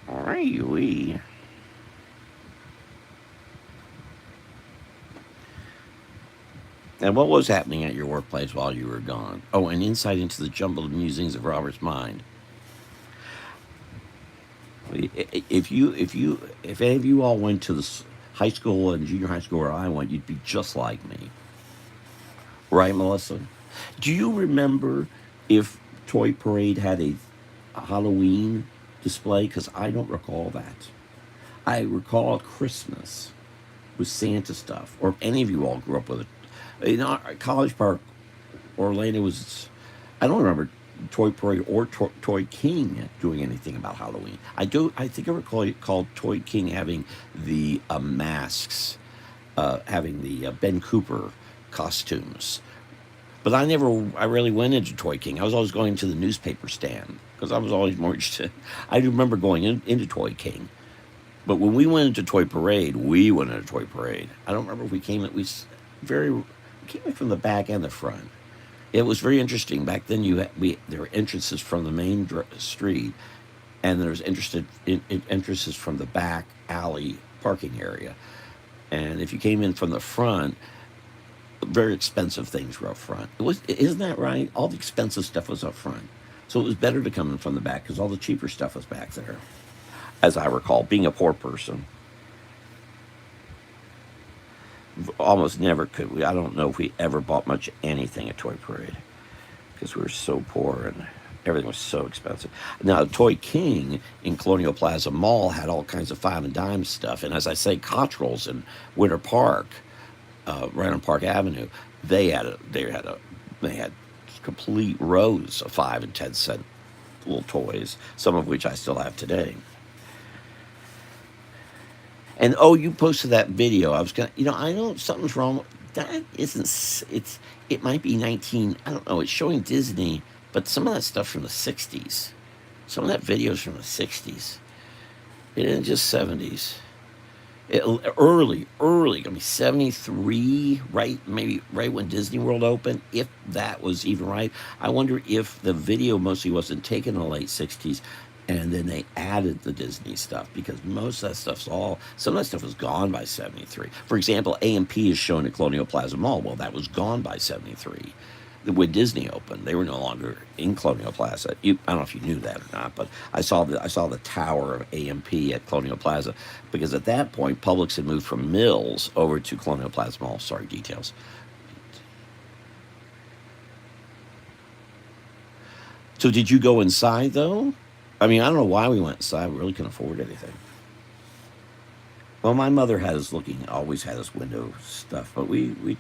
Ryui. And what was happening at your workplace while you were gone? Oh, an insight into the jumbled musings of Robert's mind. If any of you all went to the high school and junior high school where I went, you'd be just like me, right, Melissa? Do you remember if Toy Parade had a Halloween display? Because I don't recall that. I recall Christmas with Santa stuff, or if any of you all grew up with it. College Park, Orlando was. I don't remember Toy Parade or Toy King doing anything about Halloween. I do. I think I recall it called Toy King having the masks, having the Ben Cooper costumes. But I really went into Toy King. I was always going to the newspaper stand because I was always more interested. I remember going into Toy King. But when we went into Toy Parade, we went into Toy Parade. I don't remember if we came. We came in from the back and the front. It was very interesting back then. There were entrances from the main street, and there was entrances from the back alley parking area. And if you came in from the front, very expensive things were up front. Isn't that right? All the expensive stuff was up front, so it was better to come in from the back because all the cheaper stuff was back there. As I recall, being a poor person, almost never could we. I don't know if we ever bought much anything at Toy Parade because we were so poor and everything was so expensive. Now, Toy King in Colonial Plaza Mall had all kinds of five and dime stuff, and as I say, Cottrell's in Winter Park, right on Park Avenue, they had complete rows of 5 and 10 cent little toys, some of which I still have today. And oh, you posted that video. I was gonna, I know something's wrong. That isn't. It might be 19. I don't know. It's showing Disney, but some of that stuff from the 60s. Some of that video's from the 60s. It isn't just 70s. Early. I mean, 73, right? Maybe right when Disney World opened, if that was even right. I wonder if the video mostly wasn't taken in the late 60s and then they added the Disney stuff because most of that some of that stuff was gone by 73. For example, A&P is shown at Colonial Plaza Mall. Well, that was gone by 73. When Disney opened, they were no longer in Colonial Plaza. I don't know if you knew that or not, but I saw the tower of A&P at Colonial Plaza because at that point, Publix had moved from Mills over to Colonial Plaza Mall. Sorry, details. So did you go inside though? I mean, I don't know why we went inside. We really couldn't afford anything. Well, my mother always had us window stuff, but I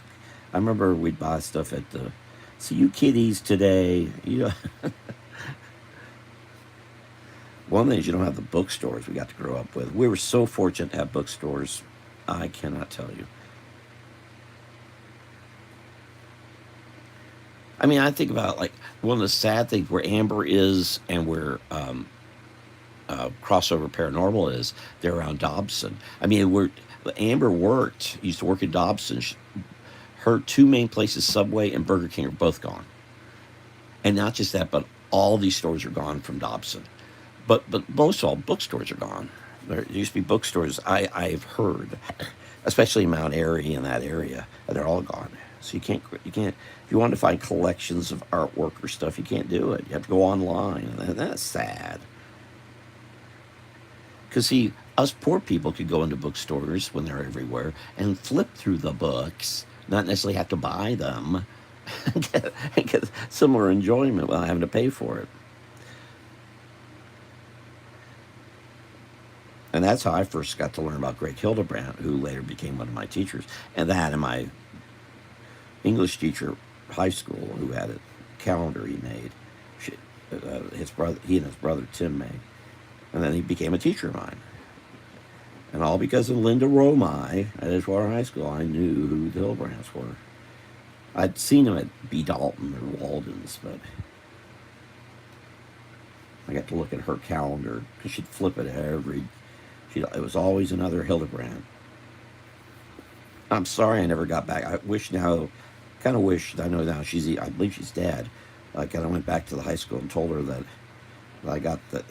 remember we'd buy stuff at the. See you kiddies today. One thing is you don't have the bookstores we got to grow up with. We were so fortunate to have bookstores. I cannot tell you. I mean, I think about like one of the sad things where Amber is and where Crossover Paranormal is. They're around Dobson. I mean, Amber used to work at Dobson. Her two main places, Subway and Burger King, are both gone. And not just that, but all these stores are gone from Dobson. But most all bookstores are gone. There used to be bookstores I've heard, especially in Mount Airy in that area, and they're all gone. So you can't if you want to find collections of artwork or stuff, you can't do it. You have to go online, and that's sad. Because see, us poor people could go into bookstores when they're everywhere and flip through the books, not necessarily have to buy them, and get similar enjoyment without having to pay for it. And that's how I first got to learn about Greg Hildebrandt, who later became one of my teachers. And that, and my English teacher, high school, who had a calendar he made. His brother, he and his brother Tim made, and then he became a teacher of mine. And all because of Linda Romai at Edgewater High School, I knew who the Hildebrandts were. I'd seen them at B. Dalton or Walden's, but I got to look at her calendar because she'd flip it it was always another Hildebrandt. I'm sorry I never got back. I know now I believe she's dead. I kind of went back to the high school and told her that I got the,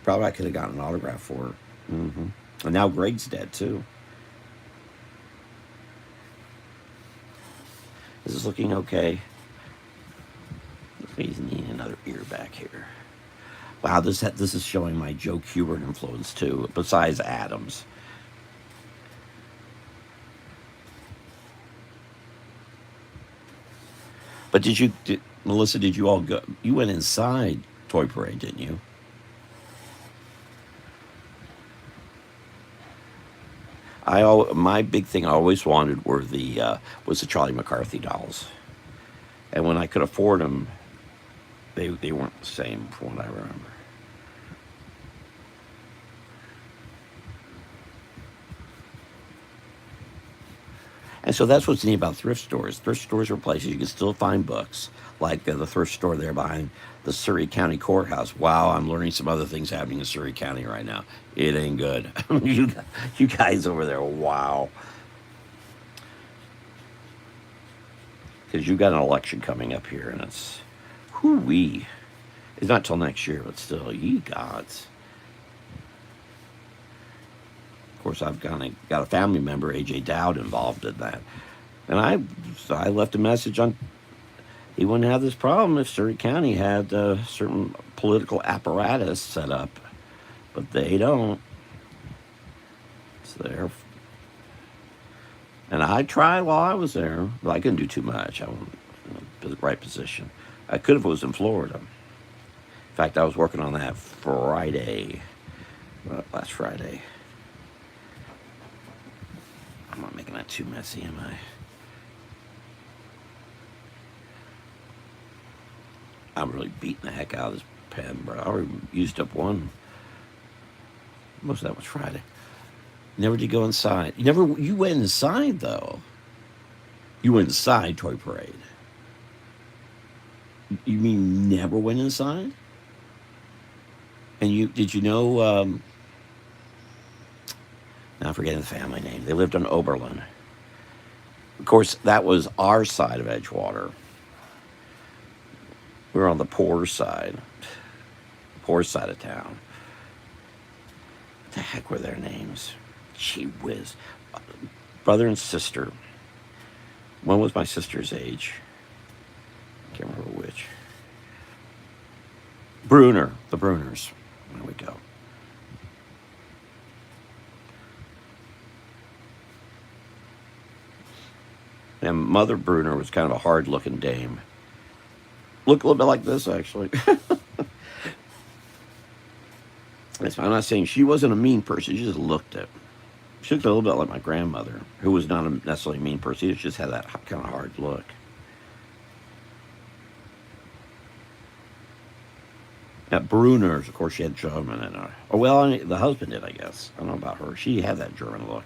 probably I could have gotten an autograph for her. And now Greg's dead too. This is looking okay. He's needing another ear back here. Wow, this is showing my Joe Kubert influence too, besides Adams. But Melissa, did you all go? You went inside Toy Parade, didn't you? My big thing I always wanted was the Charlie McCarthy dolls, and when I could afford them, they weren't the same from what I remember. And so that's what's neat about thrift stores. Thrift stores are places you can still find books, like the thrift store there behind the Surrey County Courthouse. Wow, I'm learning some other things happening in Surrey County right now. It ain't good. you guys over there, wow. Because you got an election coming up here, and it's, whoo-wee. It's not till next year, but still, ye gods. Of course, I've got a family member, A.J. Dowd, involved in that. And I left a message on, he wouldn't have this problem if Surrey County had a certain political apparatus set up. But they don't. It's there. And I tried while I was there, but I couldn't do too much. I wasn't in the right position. I could if it was in Florida. In fact, I was working on that last Friday. I'm not making that too messy, am I? I'm really beating the heck out of this pen, bro. I already used up one. Most of that was Friday. Never did go inside. You went inside, though. You went inside Toy Parade. You mean never went inside? And did you know, now I'm forgetting the family name. They lived on Oberlin. Of course, that was our side of Edgewater. We were on the poor side of town. What the heck were their names? Gee whiz. Brother and sister. One was my sister's age. I can't remember which. Bruner. The Bruners. There we go. And Mother Bruner was kind of a hard-looking dame. Looked a little bit like this, actually. I'm not saying she wasn't a mean person. She just looked it. She looked a little bit like my grandmother, who was not necessarily a mean person. She just had that kind of hard look. At Bruner's, of course, she had German in her. Oh, well, the husband did, I guess. I don't know about her. She had that German look.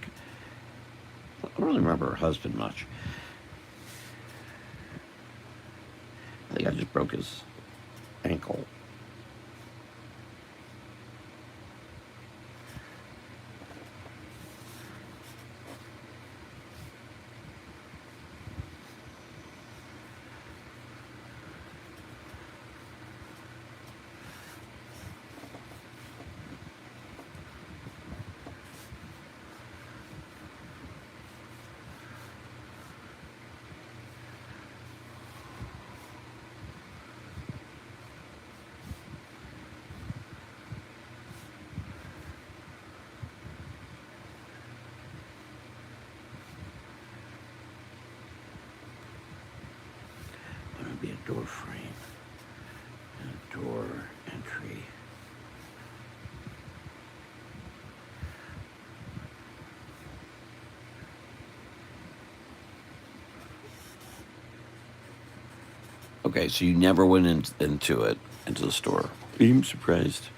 I don't really remember her husband much. I think I just broke his ankle. be a door frame. And a door entry. Okay, so you never went into the store. I'm surprised.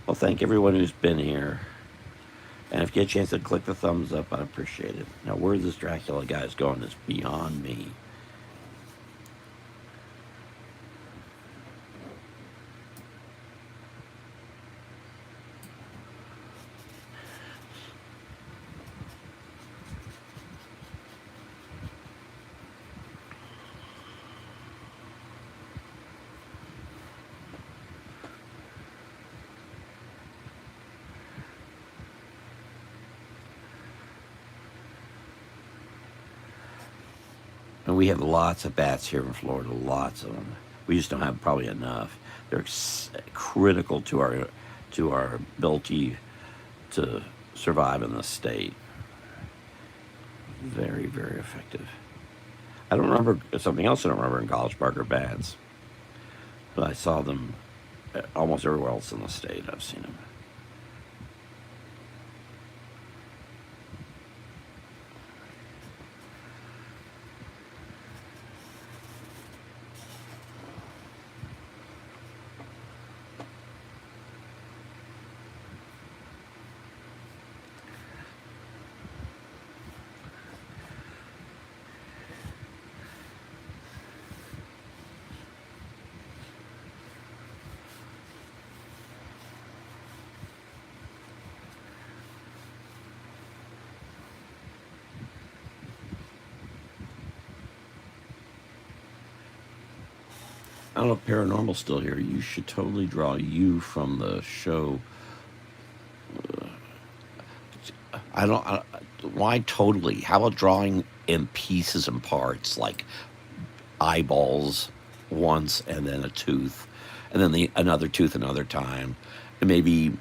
Well, thank everyone who's been here. And if you get a chance to click the thumbs up, I'd appreciate it. Now, where this Dracula guy is going is beyond me. And we have lots of bats here in Florida, lots of them. We just don't have probably enough. They're critical to our ability to survive in the state. Very, very effective. I don't remember something else I don't remember in College Park are bats, but I saw them almost everywhere else in the state. I've seen them. I don't know if Paranormal's still here. You should totally draw you from the show. Why totally? How about drawing in pieces and parts, like eyeballs once, and then a tooth, and then another tooth another time, and maybe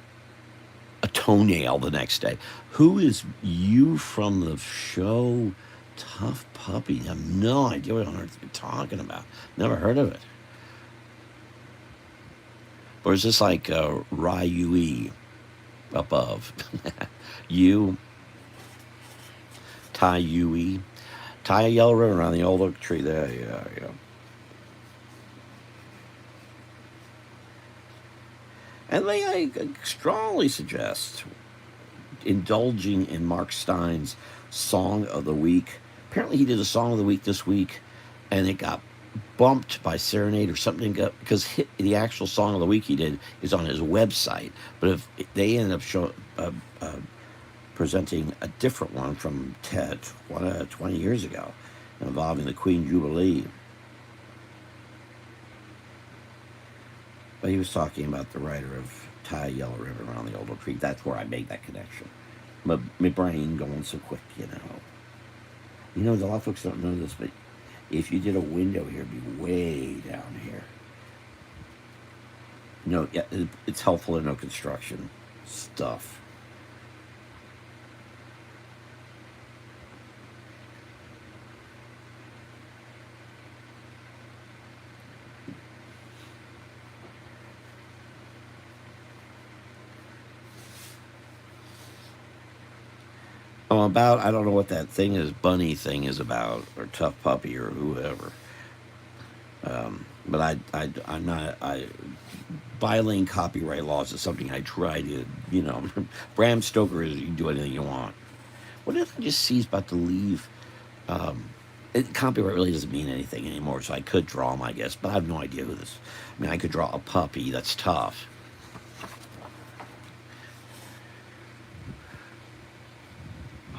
a toenail the next day. Who is you from the show? Tough Puppy. I have no idea what on earth you're talking about. Never heard of it. Or is this like Ryui above? You, Tai Yui, tie a yellow ribbon around the old oak tree. There, yeah. And I strongly suggest indulging in Mark Stein's Song of the Week. Apparently, he did a Song of the Week this week, and it got bumped by Serenade or something because the actual Song of the Week he did is on his website. But if they ended up presenting a different one from 20 years ago involving the Queen Jubilee. But he was talking about the writer of Tie a Yellow Ribbon Around the Old Oak Tree. That's where I made that connection. My brain going so quick, You know, a lot of folks don't know this, but if you did a window here, it'd be way down here. Yeah, it's helpful to know construction stuff. I don't know what that thing is, bunny thing is about, or Tough Puppy, or whoever. But I'm not. Violating copyright laws is something I try to, Bram Stoker is you can do anything you want. What if I just see he's about to leave? Copyright really doesn't mean anything anymore, so I could draw him, I guess, but I have no idea who this. I mean, I could draw a puppy that's tough.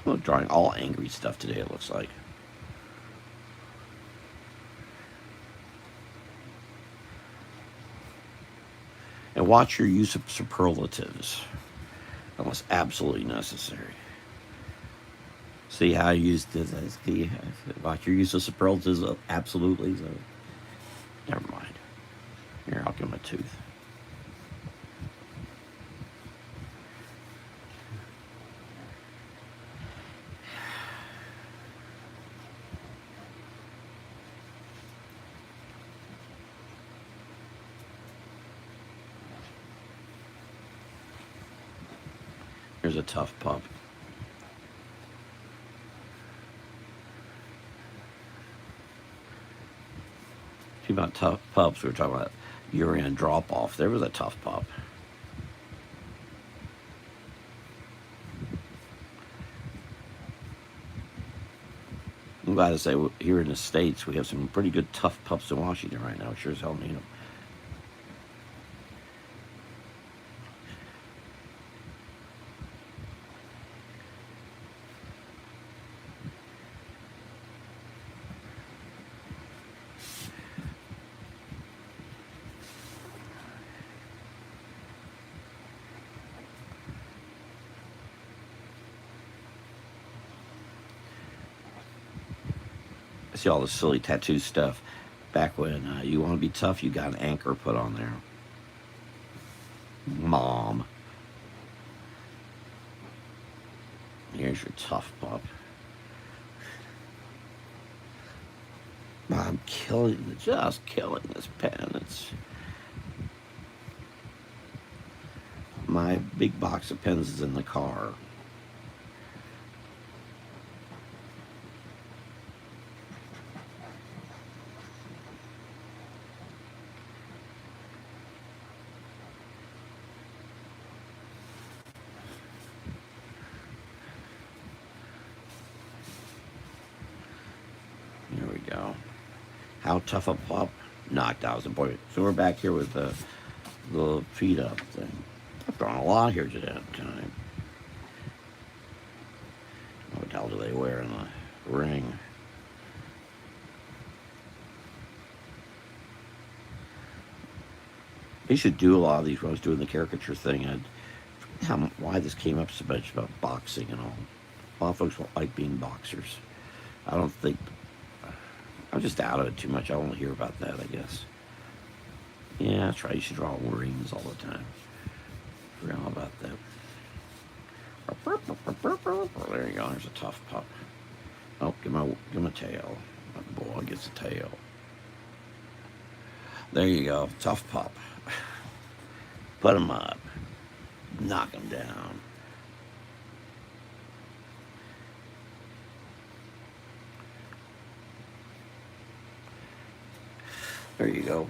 I'm drawing all angry stuff today, it looks like. And watch your use of superlatives unless absolutely necessary. See how I used this? Watch your use of superlatives absolutely. So, never mind. Here, I'll give him a tooth. Here's a tough pup. See about tough pups, we were talking about urine drop off. There was a tough pup. I'm glad to say here in the States we have some pretty good tough pups in Washington right now. Sure as hell need them. I see all this silly tattoo stuff. Back when you want to be tough, you got an anchor put on there. Mom. Here's your tough pup. I'm just killing this pen. It's my big box of pens is in the car. Here we go. How tough a pup? Knocked out as a boy. So we're back here with the feet up thing. I've thrown a lot here today. What the hell do they wear in the ring? I used to do a lot of these when I was doing the caricature thing. Why this came up so much about boxing and all. A lot of folks don't like being boxers. I don't think. I'm just out of it too much. I won't hear about that, I guess. Yeah, that's right. You should draw rings all the time. Forgot all about that. There you go. There's a tough pup. Oh, give him a tail. My boy gets a tail. There you go. Tough pup. Put him up. Knock him down. There you go.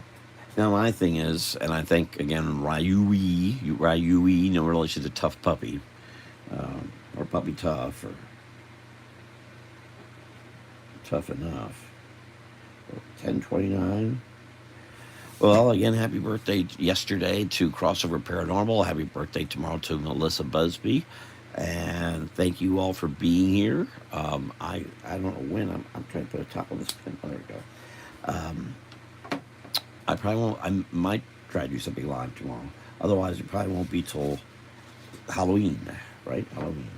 Now my thing is, and I think again, Ryui, no relation to Tough Puppy, or Puppy Tough, or Tough Enough. 10/29. Well, again, happy birthday yesterday to Crossover Paranormal. Happy birthday tomorrow to Melissa Busby. And thank you all for being here. I don't know when. I'm trying to put a top on this pen. Oh, there we go. I probably won't. I might try to do something live tomorrow. Otherwise, it probably won't be till Halloween, right? Halloween.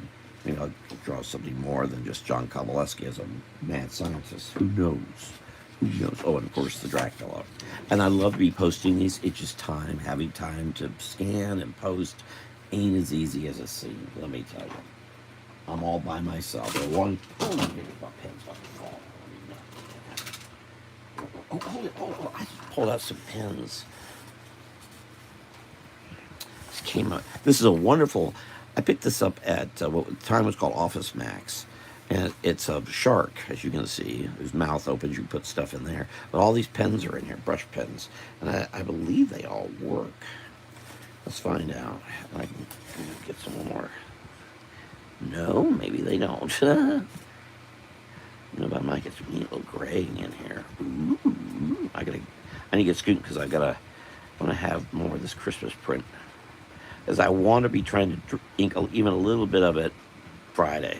Maybe I'll draw something more than just John Kowaleski as a mad scientist. Who knows? Who knows? Oh, and of course the Dracula. And I love to be posting these. It's just time. Having time to scan and post ain't as easy as it seems. Let me tell you. I'm all by myself. Oh my pen's about to fall. Oh, I just pulled out some pens. This came out. This is a wonderful. I picked this up at what at the time was called Office Max. And it's a shark, as you can see. His mouth opens, you put stuff in there. But all these pens are in here, brush pens. And I believe they all work. Let's find out. I can get some more. No, maybe they don't. No, but I might get some little graying in here. Ooh, I need to get scooped because I want to have more of this Christmas print. As I want to be trying to ink even a little bit of it Friday.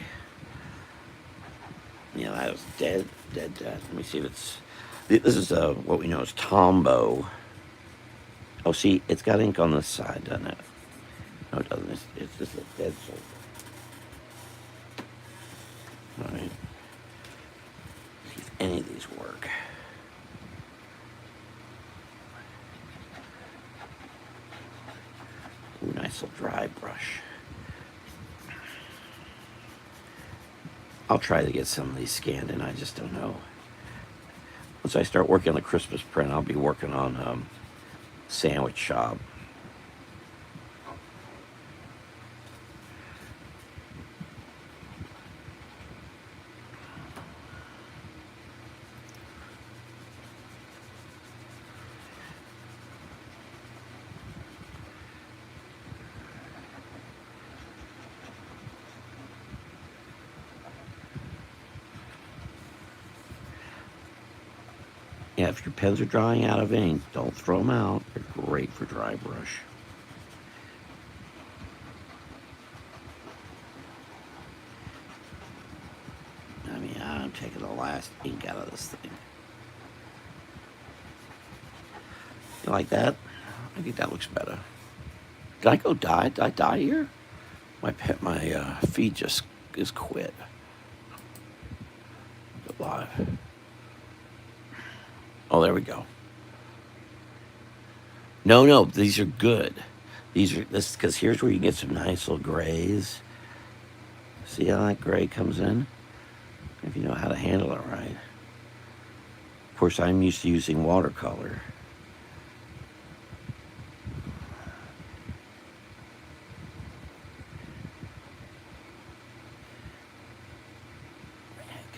Yeah, that was dead. Let me see if it's. This is what we know as Tombow. Oh, see, it's got ink on this side, doesn't it? No, it doesn't. It's just a dead silver. All right. See if any of these work. Ooh, nice little dry brush. I'll try to get some of these scanned in. I just don't know. Once I start working on the Christmas print, I'll be working on Sandwich Shop. Yeah, if your pens are drying out of ink, don't throw them out. They're great for dry brush. I mean, I'm taking the last ink out of this thing. You like that? I think that looks better. Did I go die? Did I die here? My feed just is quit. Live. Oh, there we go. No, these are good. These are this because here's where you get some nice little grays. See how that gray comes in? If you know how to handle it right. Of course, I'm used to using watercolor.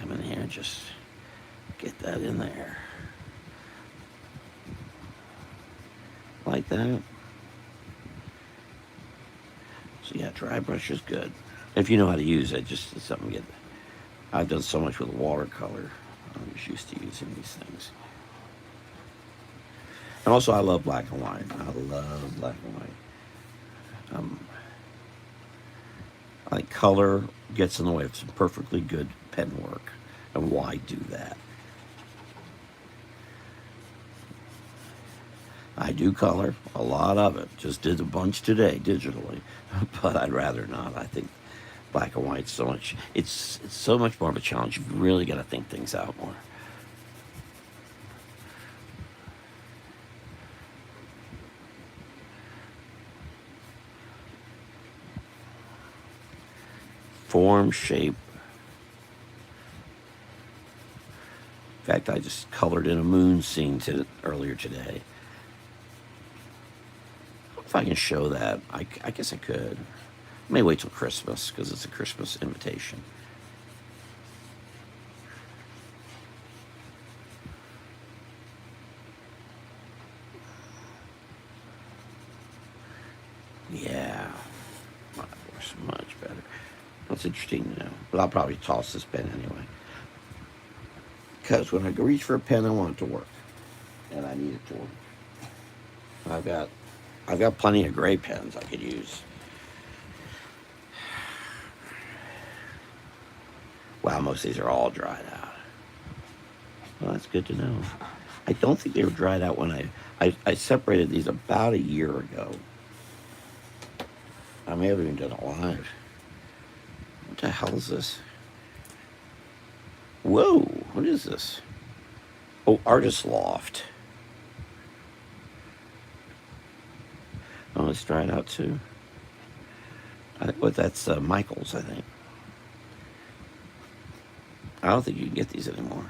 Come in here and just get that in there. Like that. So yeah, dry brush is good. If you know how to use it, just it's something to get. I've done so much with watercolor. I'm just used to using these things. And also, I love black and white. I love black and white. Like color gets in the way of some perfectly good pen work. And why do that? I do color, a lot of it. Just did a bunch today digitally, but I'd rather not. I think black and white's so much. It's so much more of a challenge. You've really got to think things out more. Form, shape. In fact, I just colored in a moon scene earlier today. If I can show that, I guess I could. I may wait till Christmas because it's a Christmas invitation. Yeah, that works much better. That's interesting to know. But I'll probably toss this pen anyway. Because when I reach for a pen, I want it to work. And I need it to work. I've got plenty of gray pens I could use. Wow, most of these are all dried out. Well, that's good to know. I don't think they were dried out when I separated these about a year ago. I may have even done it live. What the hell is this? Whoa, what is this? Oh, Artist Loft. Oh, it's dried out too. That's Michael's, I think. I don't think you can get these anymore.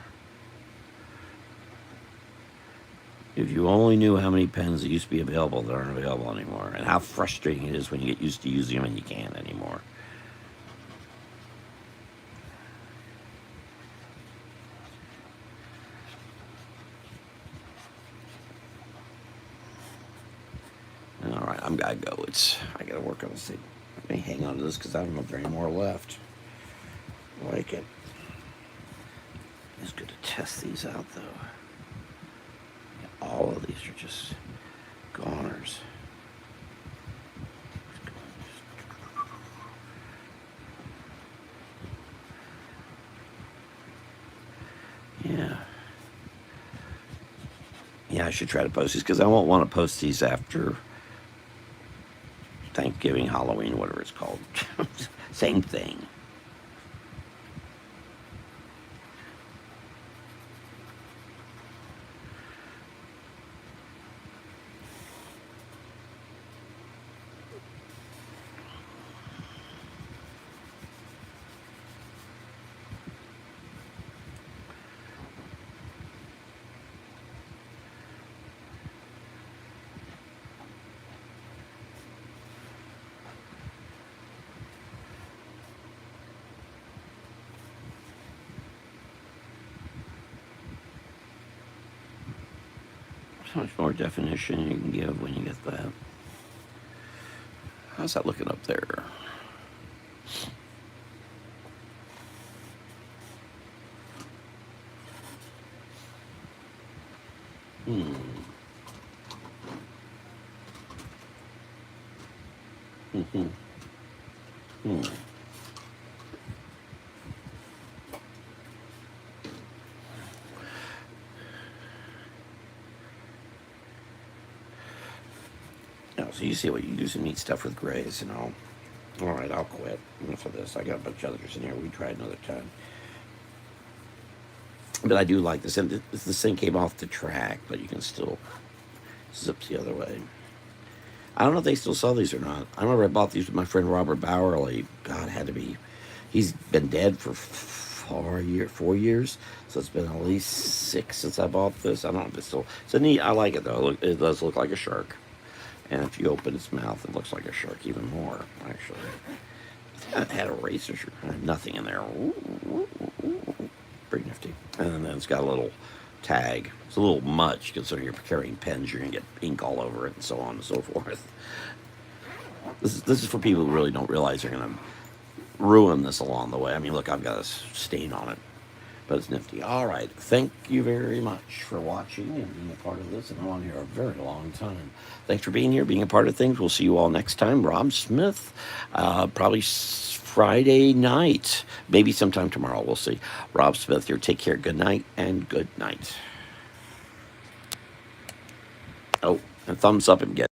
If you only knew how many pens that used to be available that aren't available anymore, and how frustrating it is when you get used to using them and you can't anymore. All right, I'm gotta go. I gotta work on this thing. Let me hang on to this because I don't know if there are any more left. Like it. It's good to test these out though. All of these are just goners. Yeah. Yeah, I should try to post these because I won't want to post these after Thanksgiving, Halloween, whatever it's called. Same thing. How much more definition you can give when you get that. How's that looking up there? Hmm. Mm-hmm. Hmm. Oh, so you see what you do some neat stuff with grays, you know. All right, I'll quit. Enough of this. I got a bunch of others in here. We try another time. But I do like this. And this thing came off the track, but you can still zip the other way. I don't know if they still sell these or not. I remember I bought these with my friend Robert Bowerly. God, it had to be. He's been dead for 4 years, so it's been at least 6 since I bought this. I don't know if it's still. It's a neat. I like it though. It does look like a shark, and if you open its mouth, it looks like a shark even more. Actually, I think it had a razor. Nothing in there. Pretty nifty. And then it's got a little tag. It's a little much considering you're carrying pens. You're gonna get ink all over it, and so on and so forth. This is for people who really don't realize they're gonna ruin this along the way. I mean, look, I've got a stain on it, but it's nifty. All right, thank you very much for watching and being a part of this. And I'm on here a very long time. Thanks for being here, being a part of things. We'll see you all next time. Rob Smith, probably Friday night, maybe sometime tomorrow. We'll see. Rob Smith here. Take care. Good night and good night. Oh, and thumbs up and get.